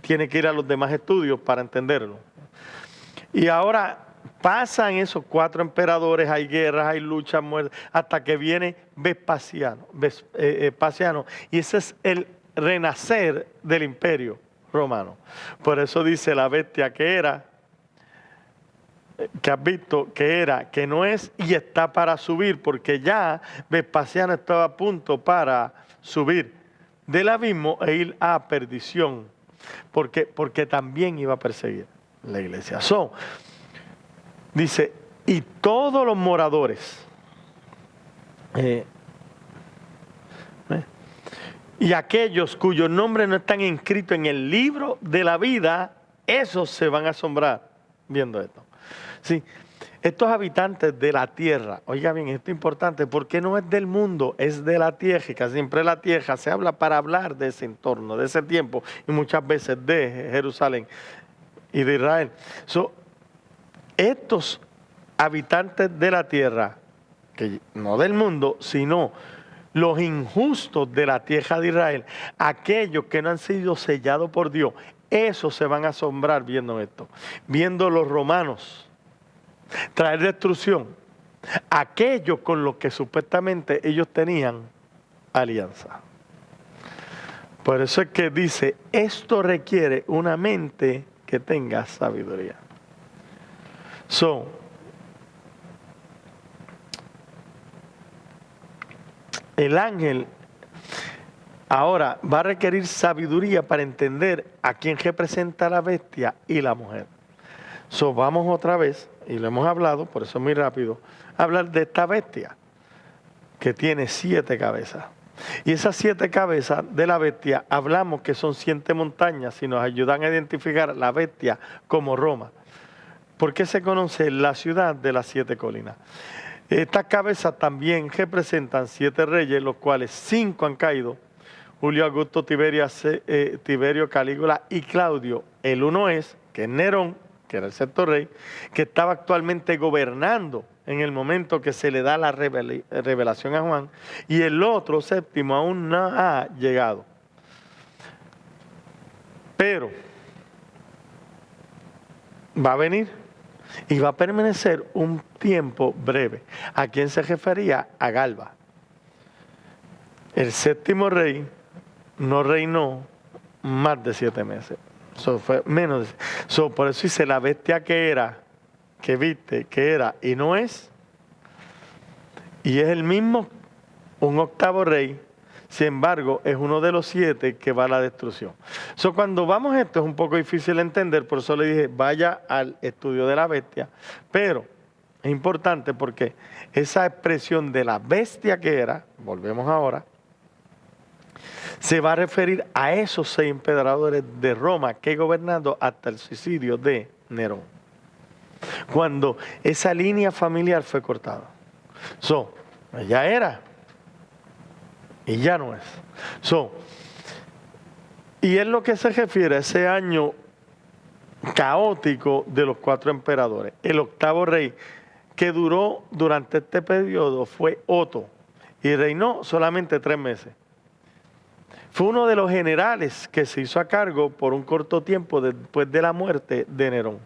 Speaker 1: tiene que ir a los demás estudios para entenderlo. Y ahora pasan esos 4 emperadores, hay guerras, hay luchas, muertes, hasta que viene Vespasiano, y ese es el renacer del imperio romano. Por eso dice la bestia que era, que has visto, que era, que no es y está para subir, porque ya Vespasiano estaba a punto para subir del abismo e ir a perdición, porque también iba a perseguir la iglesia. Dice, y todos los moradores y aquellos cuyos nombres no están inscritos en el libro de la vida, esos se van a asombrar viendo esto. Sí, estos habitantes de la tierra, oiga bien, esto es importante, porque no es del mundo, es de la tierra, y casi siempre la tierra se habla para hablar de ese entorno, de ese tiempo, y muchas veces de Jerusalén y de Israel. Estos habitantes de la tierra, que no del mundo, sino los injustos de la tierra de Israel, aquellos que no han sido sellados por Dios, esos se van a asombrar viendo esto, viendo los romanos traer destrucción, aquellos con los que supuestamente ellos tenían alianza. Por eso es que dice, esto requiere una mente que tenga sabiduría. El ángel ahora va a requerir sabiduría para entender a quién representa la bestia y la mujer. Vamos otra vez, y lo hemos hablado, por eso es muy rápido, hablar de esta bestia que tiene 7 cabezas. Y esas 7 cabezas de la bestia, hablamos que son 7 montañas y nos ayudan a identificar la bestia como Roma. ¿Por qué se conoce la ciudad de las 7 colinas? Estas cabezas también representan 7 reyes, los cuales 5 han caído. Julio, Augusto, Tiberio, Calígula y Claudio. El uno es, que es Nerón, que era el 6º rey, que estaba actualmente gobernando en el momento que se le da la revelación a Juan, y el otro, 7º, aún no ha llegado. Pero va a venir y va a permanecer un tiempo breve. ¿A quién se refería? A Galba. El 7º rey no reinó más de 7 meses. Fue menos de... por eso dice la bestia que era, que viste, que era y no es. Y es el mismo, un 8º rey. Sin embargo, es uno de los 7 que va a la destrucción. Cuando vamos a esto es un poco difícil de entender, por eso le dije, vaya al estudio de la bestia. Pero es importante porque esa expresión de la bestia que era, volvemos ahora, se va a referir a esos 6 emperadores de Roma que gobernando hasta el suicidio de Nerón. Cuando esa línea familiar fue cortada. Ya era. Y ya no es. Y es lo que se refiere a ese año caótico de los 4 emperadores. El 8º rey que duró durante este periodo fue Otto y reinó solamente 3 meses. Fue uno de los generales que se hizo a cargo por un corto tiempo después de la muerte de Nerón,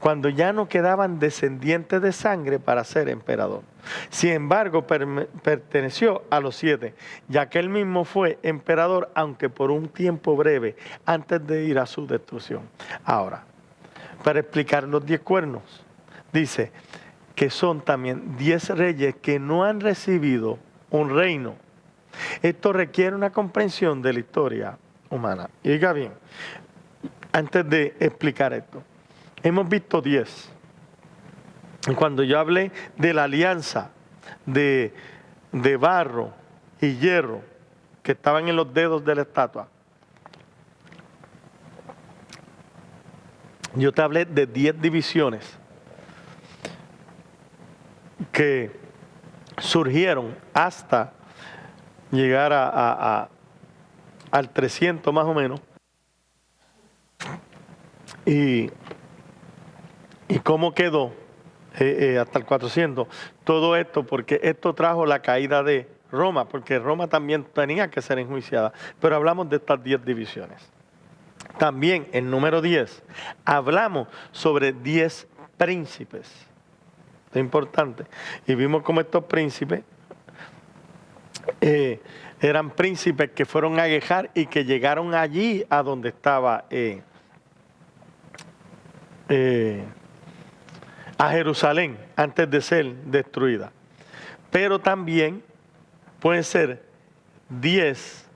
Speaker 1: cuando ya no quedaban descendientes de sangre para ser emperador. Sin embargo, perteneció a los 7, ya que él mismo fue emperador, aunque por un tiempo breve, antes de ir a su destrucción. Ahora, para explicar los 10 cuernos, dice que son también 10 reyes que no han recibido un reino. Esto requiere una comprensión de la historia humana. Y oiga bien, antes de explicar esto, hemos visto 10. Cuando yo hablé de la alianza de barro y hierro que estaban en los dedos de la estatua, yo te hablé de 10 divisiones que surgieron hasta llegar al 300 más o menos. Y cómo quedó hasta el 400. Todo esto porque esto trajo la caída de Roma, porque Roma también tenía que ser enjuiciada. Pero hablamos de estas 10 divisiones. También en número 10 hablamos sobre 10 príncipes. Esto es importante. Y vimos cómo estos príncipes eran príncipes que fueron a guerrear y que llegaron allí a donde estaba a Jerusalén antes de ser destruida. Pero también pueden ser 10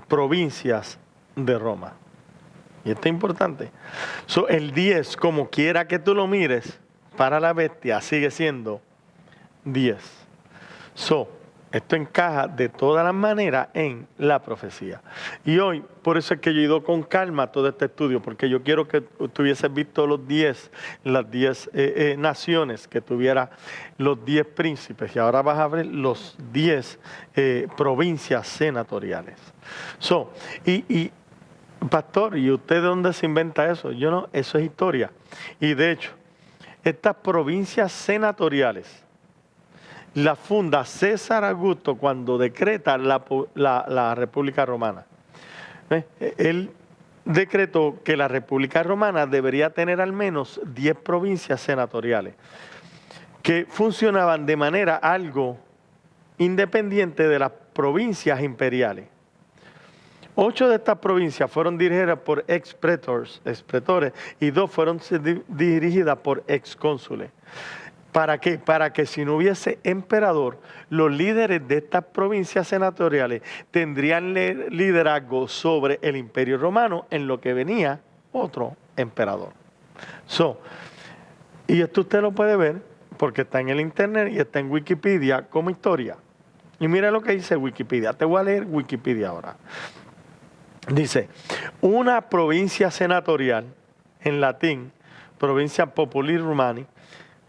Speaker 1: provincias de Roma. Y esto es importante. El 10, como quiera que tú lo mires, para la bestia sigue siendo 10. Esto encaja de todas las maneras en la profecía. Y hoy, por eso es que yo he ido con calma todo este estudio, porque yo quiero que tú hubieses visto las 10 naciones, que tuviera los 10 príncipes, y ahora vas a ver los 10 provincias senatoriales. Pastor, ¿y usted de dónde se inventa eso? Yo no, eso es historia. Y de hecho, estas provincias senatoriales la funda César Augusto cuando decreta la República Romana. Él decretó que la República Romana debería tener al menos 10 provincias senatoriales que funcionaban de manera algo independiente de las provincias imperiales. 8 de estas provincias fueron dirigidas por expretores, y 2 fueron dirigidas por excónsules. ¿Para qué? Para que si no hubiese emperador, los líderes de estas provincias senatoriales tendrían liderazgo sobre el imperio romano en lo que venía otro emperador. Y esto usted lo puede ver porque está en el internet y está en Wikipedia como historia. Y mira lo que dice Wikipedia. Te voy a leer Wikipedia ahora. Dice, una provincia senatorial, en latín, provincia populi romani,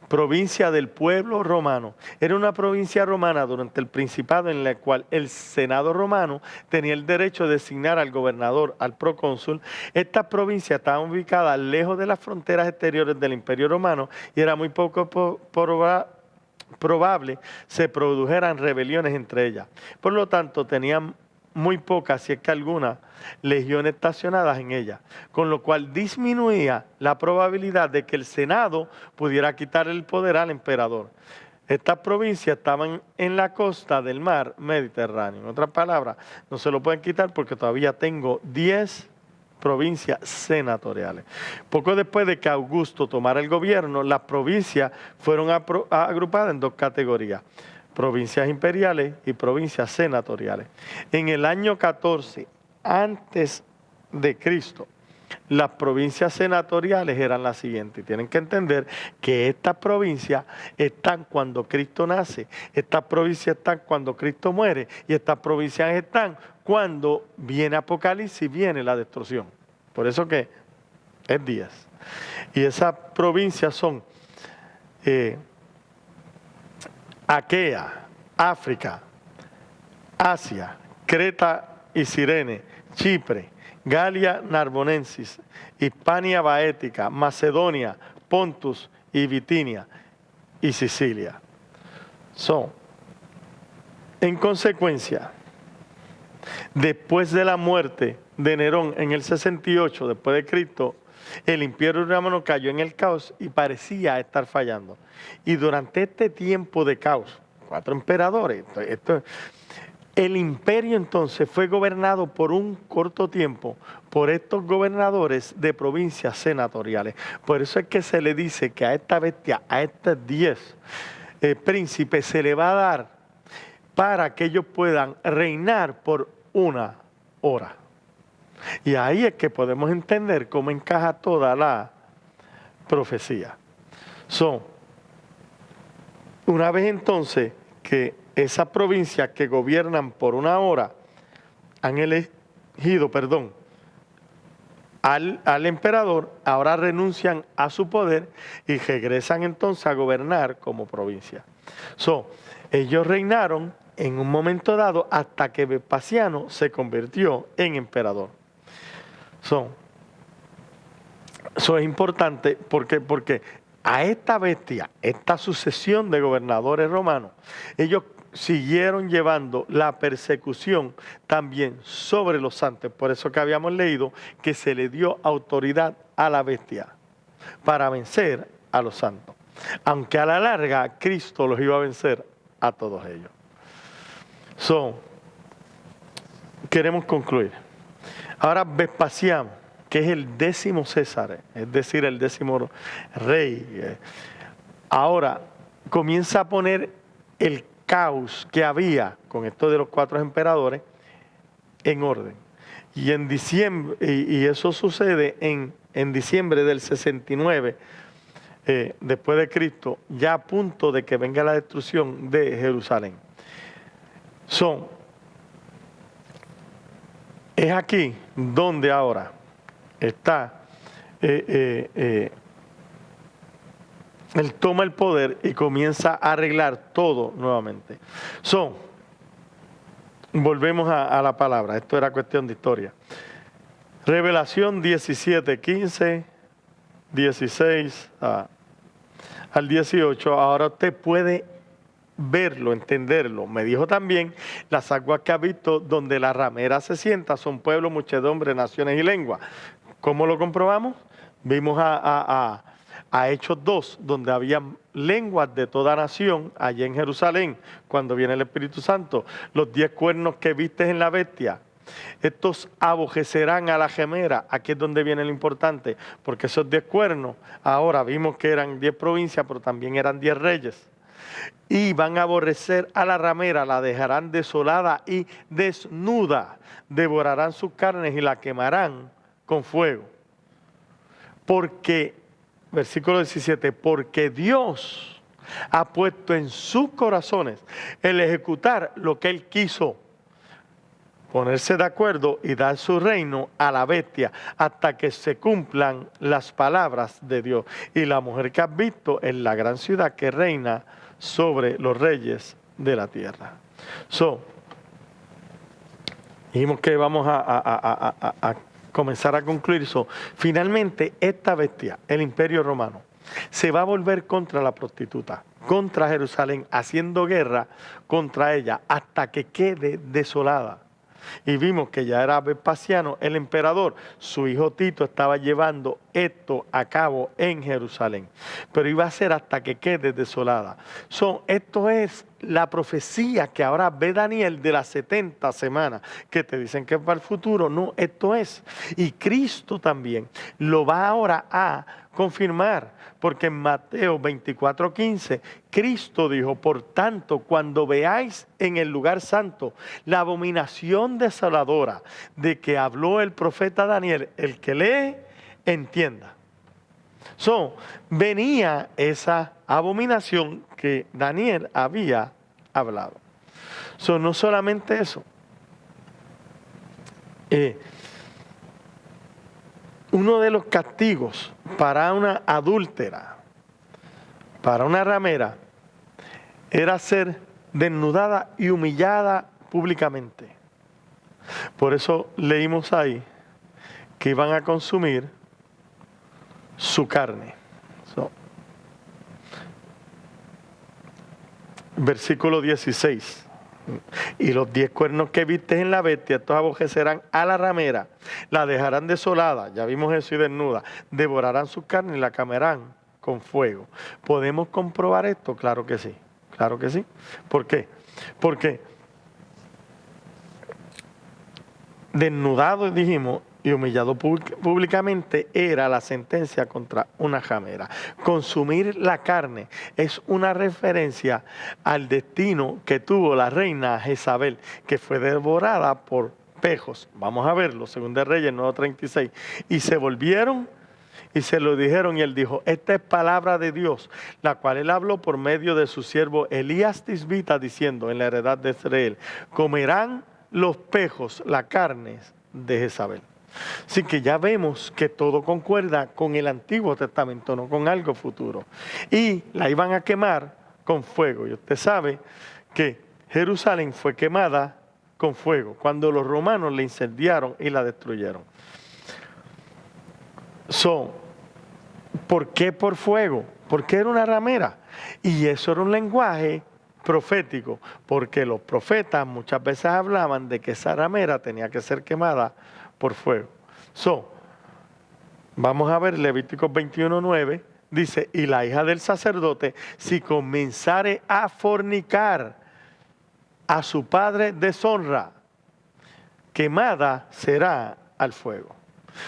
Speaker 1: provincia del pueblo romano. Era una provincia romana durante el principado en la cual el Senado romano tenía el derecho de designar al gobernador, al procónsul. Estas provincias estaban ubicadas lejos de las fronteras exteriores del Imperio Romano y era muy poco probable se produjeran rebeliones entre ellas. Por lo tanto, tenían muy pocas, si es que algunas, legiones estacionadas en ella, con lo cual disminuía la probabilidad de que el Senado pudiera quitar el poder al emperador. Estas provincias estaban en la costa del mar Mediterráneo. En otras palabras, no se lo pueden quitar porque todavía tengo 10 provincias senatoriales. Poco después de que Augusto tomara el gobierno, las provincias fueron agrupadas en 2 categorías: provincias imperiales y provincias senatoriales. En el año 14 antes de Cristo, las provincias senatoriales eran las siguientes. Tienen que entender que estas provincias están cuando Cristo nace, estas provincias están cuando Cristo muere y estas provincias están cuando viene Apocalipsis, viene la destrucción. Por eso que es 10. Y esas provincias son Aquea, África, Asia, Creta y Cirene, Chipre, Galia Narbonensis, Hispania Baética, Macedonia, Pontus y Bitinia y Sicilia. En consecuencia, después de la muerte de Nerón en el 68 después de Cristo, el imperio romano cayó en el caos y parecía estar fallando. Y durante este tiempo de caos, 4 emperadores, el imperio entonces fue gobernado por un corto tiempo por estos gobernadores de provincias senatoriales. Por eso es que se le dice que a esta bestia, a estos 10 príncipes se le va a dar para que ellos puedan reinar por 1 hora. Y ahí es que podemos entender cómo encaja toda la profecía. Una vez entonces que esas provincias que gobiernan por 1 hora han elegido, al emperador, ahora renuncian a su poder y regresan entonces a gobernar como provincia. Ellos reinaron en un momento dado hasta que Vespasiano se convirtió en emperador. Eso es importante porque a esta bestia, esta sucesión de gobernadores romanos, ellos siguieron llevando la persecución también sobre los santos. Por eso que habíamos leído que se le dio autoridad a la bestia para vencer a los santos. Aunque a la larga Cristo los iba a vencer a todos ellos. Queremos concluir. Ahora Vespasiano, que es el 10º César, es decir, el 10º rey, ahora comienza a poner el caos que había con esto de los 4 emperadores en orden. Y en diciembre, y eso sucede en diciembre del 69, después de Cristo, ya a punto de que venga la destrucción de Jerusalén. Es aquí donde ahora está, él toma el poder y comienza a arreglar todo nuevamente. Volvemos a la palabra, esto era cuestión de historia. Revelación 17, 15, 16 al 18, ahora usted puede verlo, entenderlo. Me dijo también, las aguas que ha visto donde la ramera se sienta son pueblos, muchedumbre, naciones y lenguas. ¿Cómo lo comprobamos? Vimos a a Hechos 2, donde había lenguas de toda nación, allá en Jerusalén, cuando viene el Espíritu Santo, los 10 cuernos que vistes en la bestia, estos abojecerán a la gemera. Aquí es donde viene lo importante, porque esos 10 cuernos, ahora vimos que eran 10 provincias, pero también eran 10 reyes. Y van a aborrecer a la ramera, la dejarán desolada y desnuda, devorarán sus carnes y la quemarán con fuego. Porque, versículo 17, porque Dios ha puesto en sus corazones el ejecutar lo que Él quiso, ponerse de acuerdo y dar su reino a la bestia hasta que se cumplan las palabras de Dios. Y la mujer que has visto es la gran ciudad que reina sobre los reyes de la tierra. Dijimos que vamos a comenzar a concluir. Finalmente, esta bestia, el Imperio Romano, se va a volver contra la prostituta, contra Jerusalén, haciendo guerra contra ella hasta que quede desolada. Y vimos que ya era Vespasiano el emperador, su hijo Tito estaba llevando esto a cabo en Jerusalén, pero iba a ser hasta que quede desolada. Esto es la profecía que ahora ve Daniel de las 70 semanas, que te dicen que es para el futuro. No, esto es. Y Cristo también lo va ahora a confirmar, porque en Mateo 24:15, Cristo dijo, por tanto, cuando veáis en el lugar santo la abominación desoladora de que habló el profeta Daniel, el que lee, entienda. Venía esa abominación que Daniel había hablado. No solamente eso. Uno de los castigos para una adúltera, para una ramera, era ser desnudada y humillada públicamente. Por eso leímos ahí que iban a consumir su carne. Versículo 16. Y los 10 cuernos que vistes en la bestia, estos abojecerán a la ramera, la dejarán desolada, ya vimos eso, y desnuda, devorarán su carne y la quemarán con fuego. ¿Podemos comprobar esto? Claro que sí, claro que sí. ¿Por qué? Porque desnudado, dijimos, y humillado públicamente era la sentencia contra una ramera. Consumir la carne es una referencia al destino que tuvo la reina Jezabel, que fue devorada por pejos. Vamos a verlo, 2 de Reyes 9:36. Y se volvieron y se lo dijeron, y él dijo, esta es palabra de Dios, la cual él habló por medio de su siervo Elías Tisbita, diciendo, en la heredad de Israel, comerán los pejos la carne de Jezabel. Así que ya vemos que todo concuerda con el Antiguo Testamento, no con algo futuro. Y la iban a quemar con fuego. Y usted sabe que Jerusalén fue quemada con fuego cuando los romanos la incendiaron y la destruyeron. ¿Por qué por fuego? Porque era una ramera. Y eso era un lenguaje profético, porque los profetas muchas veces hablaban de que esa ramera tenía que ser quemada por fuego. Vamos a ver Levíticos 21:9, dice, y la hija del sacerdote, si comenzare a fornicar, a su padre deshonra, quemada será al fuego.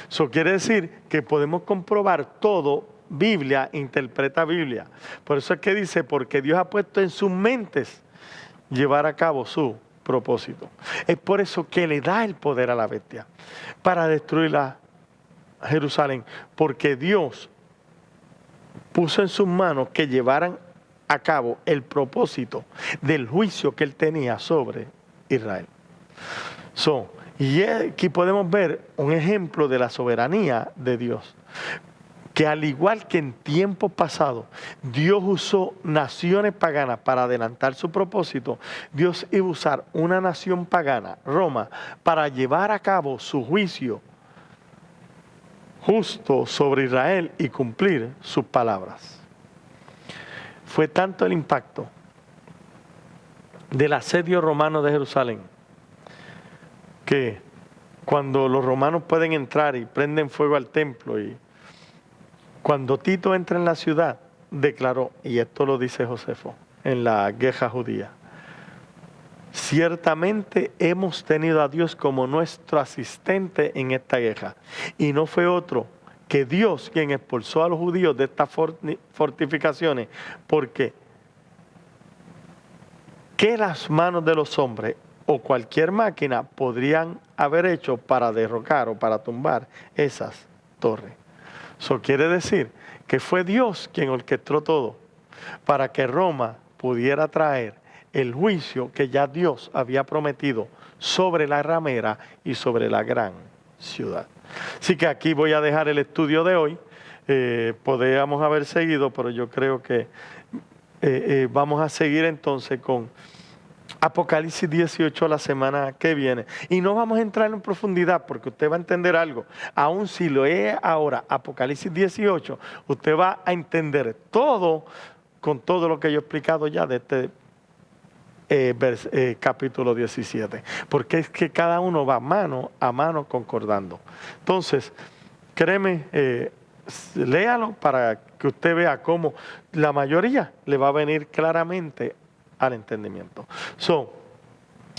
Speaker 1: Eso quiere decir que podemos comprobar todo. Biblia interpreta Biblia. Por eso es que dice, porque Dios ha puesto en sus mentes llevar a cabo su propósito. Es por eso que le da el poder a la bestia para destruir a Jerusalén, porque Dios puso en sus manos que llevaran a cabo el propósito del juicio que él tenía sobre Israel. Y aquí podemos ver un ejemplo de la soberanía de Dios, que al igual que en tiempos pasados, Dios usó naciones paganas para adelantar su propósito. Dios iba a usar una nación pagana, Roma, para llevar a cabo su juicio justo sobre Israel y cumplir sus palabras. Fue tanto el impacto del asedio romano de Jerusalén, que cuando los romanos pueden entrar y prenden fuego al templo y Cuando Tito entra en la ciudad, declaró, y esto lo dice Josefo en la queja judía: ciertamente hemos tenido a Dios como nuestro asistente en esta guerra, y no fue otro que Dios quien expulsó a los judíos de estas fortificaciones, porque ¿qué las manos de los hombres o cualquier máquina podrían haber hecho para derrocar o para tumbar esas torres? Eso quiere decir que fue Dios quien orquestó todo para que Roma pudiera traer el juicio que ya Dios había prometido sobre la ramera y sobre la gran ciudad. Así que aquí voy a dejar el estudio de hoy. Podríamos haber seguido, pero yo creo que vamos a seguir entonces con Apocalipsis 18 la semana que viene. Y no vamos a entrar en profundidad porque usted va a entender algo. Aún si lo es ahora, Apocalipsis 18, usted va a entender todo con todo lo que yo he explicado ya de este capítulo 17. Porque es que cada uno va mano a mano concordando. Entonces, créeme, léalo para que usted vea cómo la mayoría le va a venir claramente al entendimiento.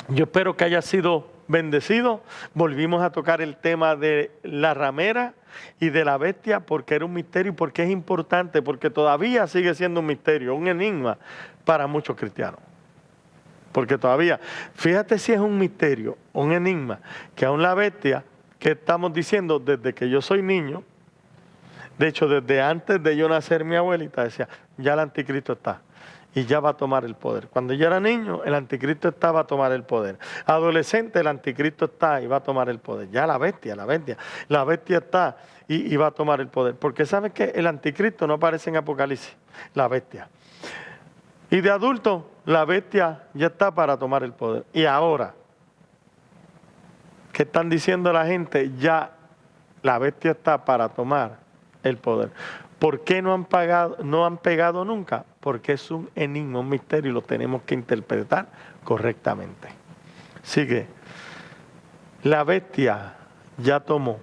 Speaker 1: Yo espero que haya sido bendecido. Volvimos a tocar el tema de la ramera y de la bestia porque era un misterio y porque es importante, porque todavía sigue siendo un misterio, un enigma para muchos cristianos. Porque todavía, fíjate si es un misterio, un enigma, que aún la bestia, que estamos diciendo desde que yo soy niño, de hecho desde antes de yo nacer mi abuelita decía, ya el anticristo está. Y ya va a tomar el poder. Cuando yo era niño, el anticristo estaba a tomar el poder. Adolescente, el anticristo está y va a tomar el poder. Ya la bestia está y va a tomar el poder. Porque ¿sabes qué? El anticristo no aparece en Apocalipsis, la bestia. Y de adulto, la bestia ya está para tomar el poder. Y ahora, ¿qué están diciendo la gente? Ya la bestia está para tomar el poder. ¿Por qué no han pegado nunca? Porque es un enigma, un misterio y lo tenemos que interpretar correctamente. Así que la bestia ya tomó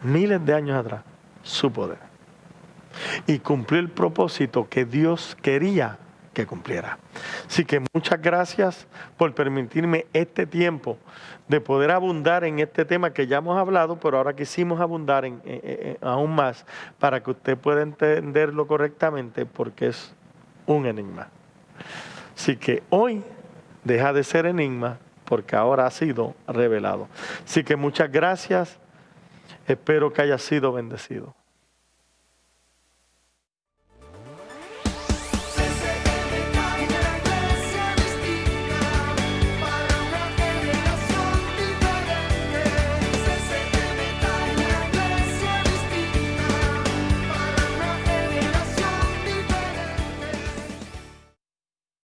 Speaker 1: miles de años atrás su poder y cumplió el propósito que Dios quería que cumpliera. Así que muchas gracias por permitirme este tiempo de poder abundar en este tema que ya hemos hablado, pero ahora quisimos abundar aún más para que usted pueda entenderlo correctamente porque es un enigma. Así que hoy deja de ser enigma porque ahora ha sido revelado. Así que muchas gracias, espero que haya sido bendecido.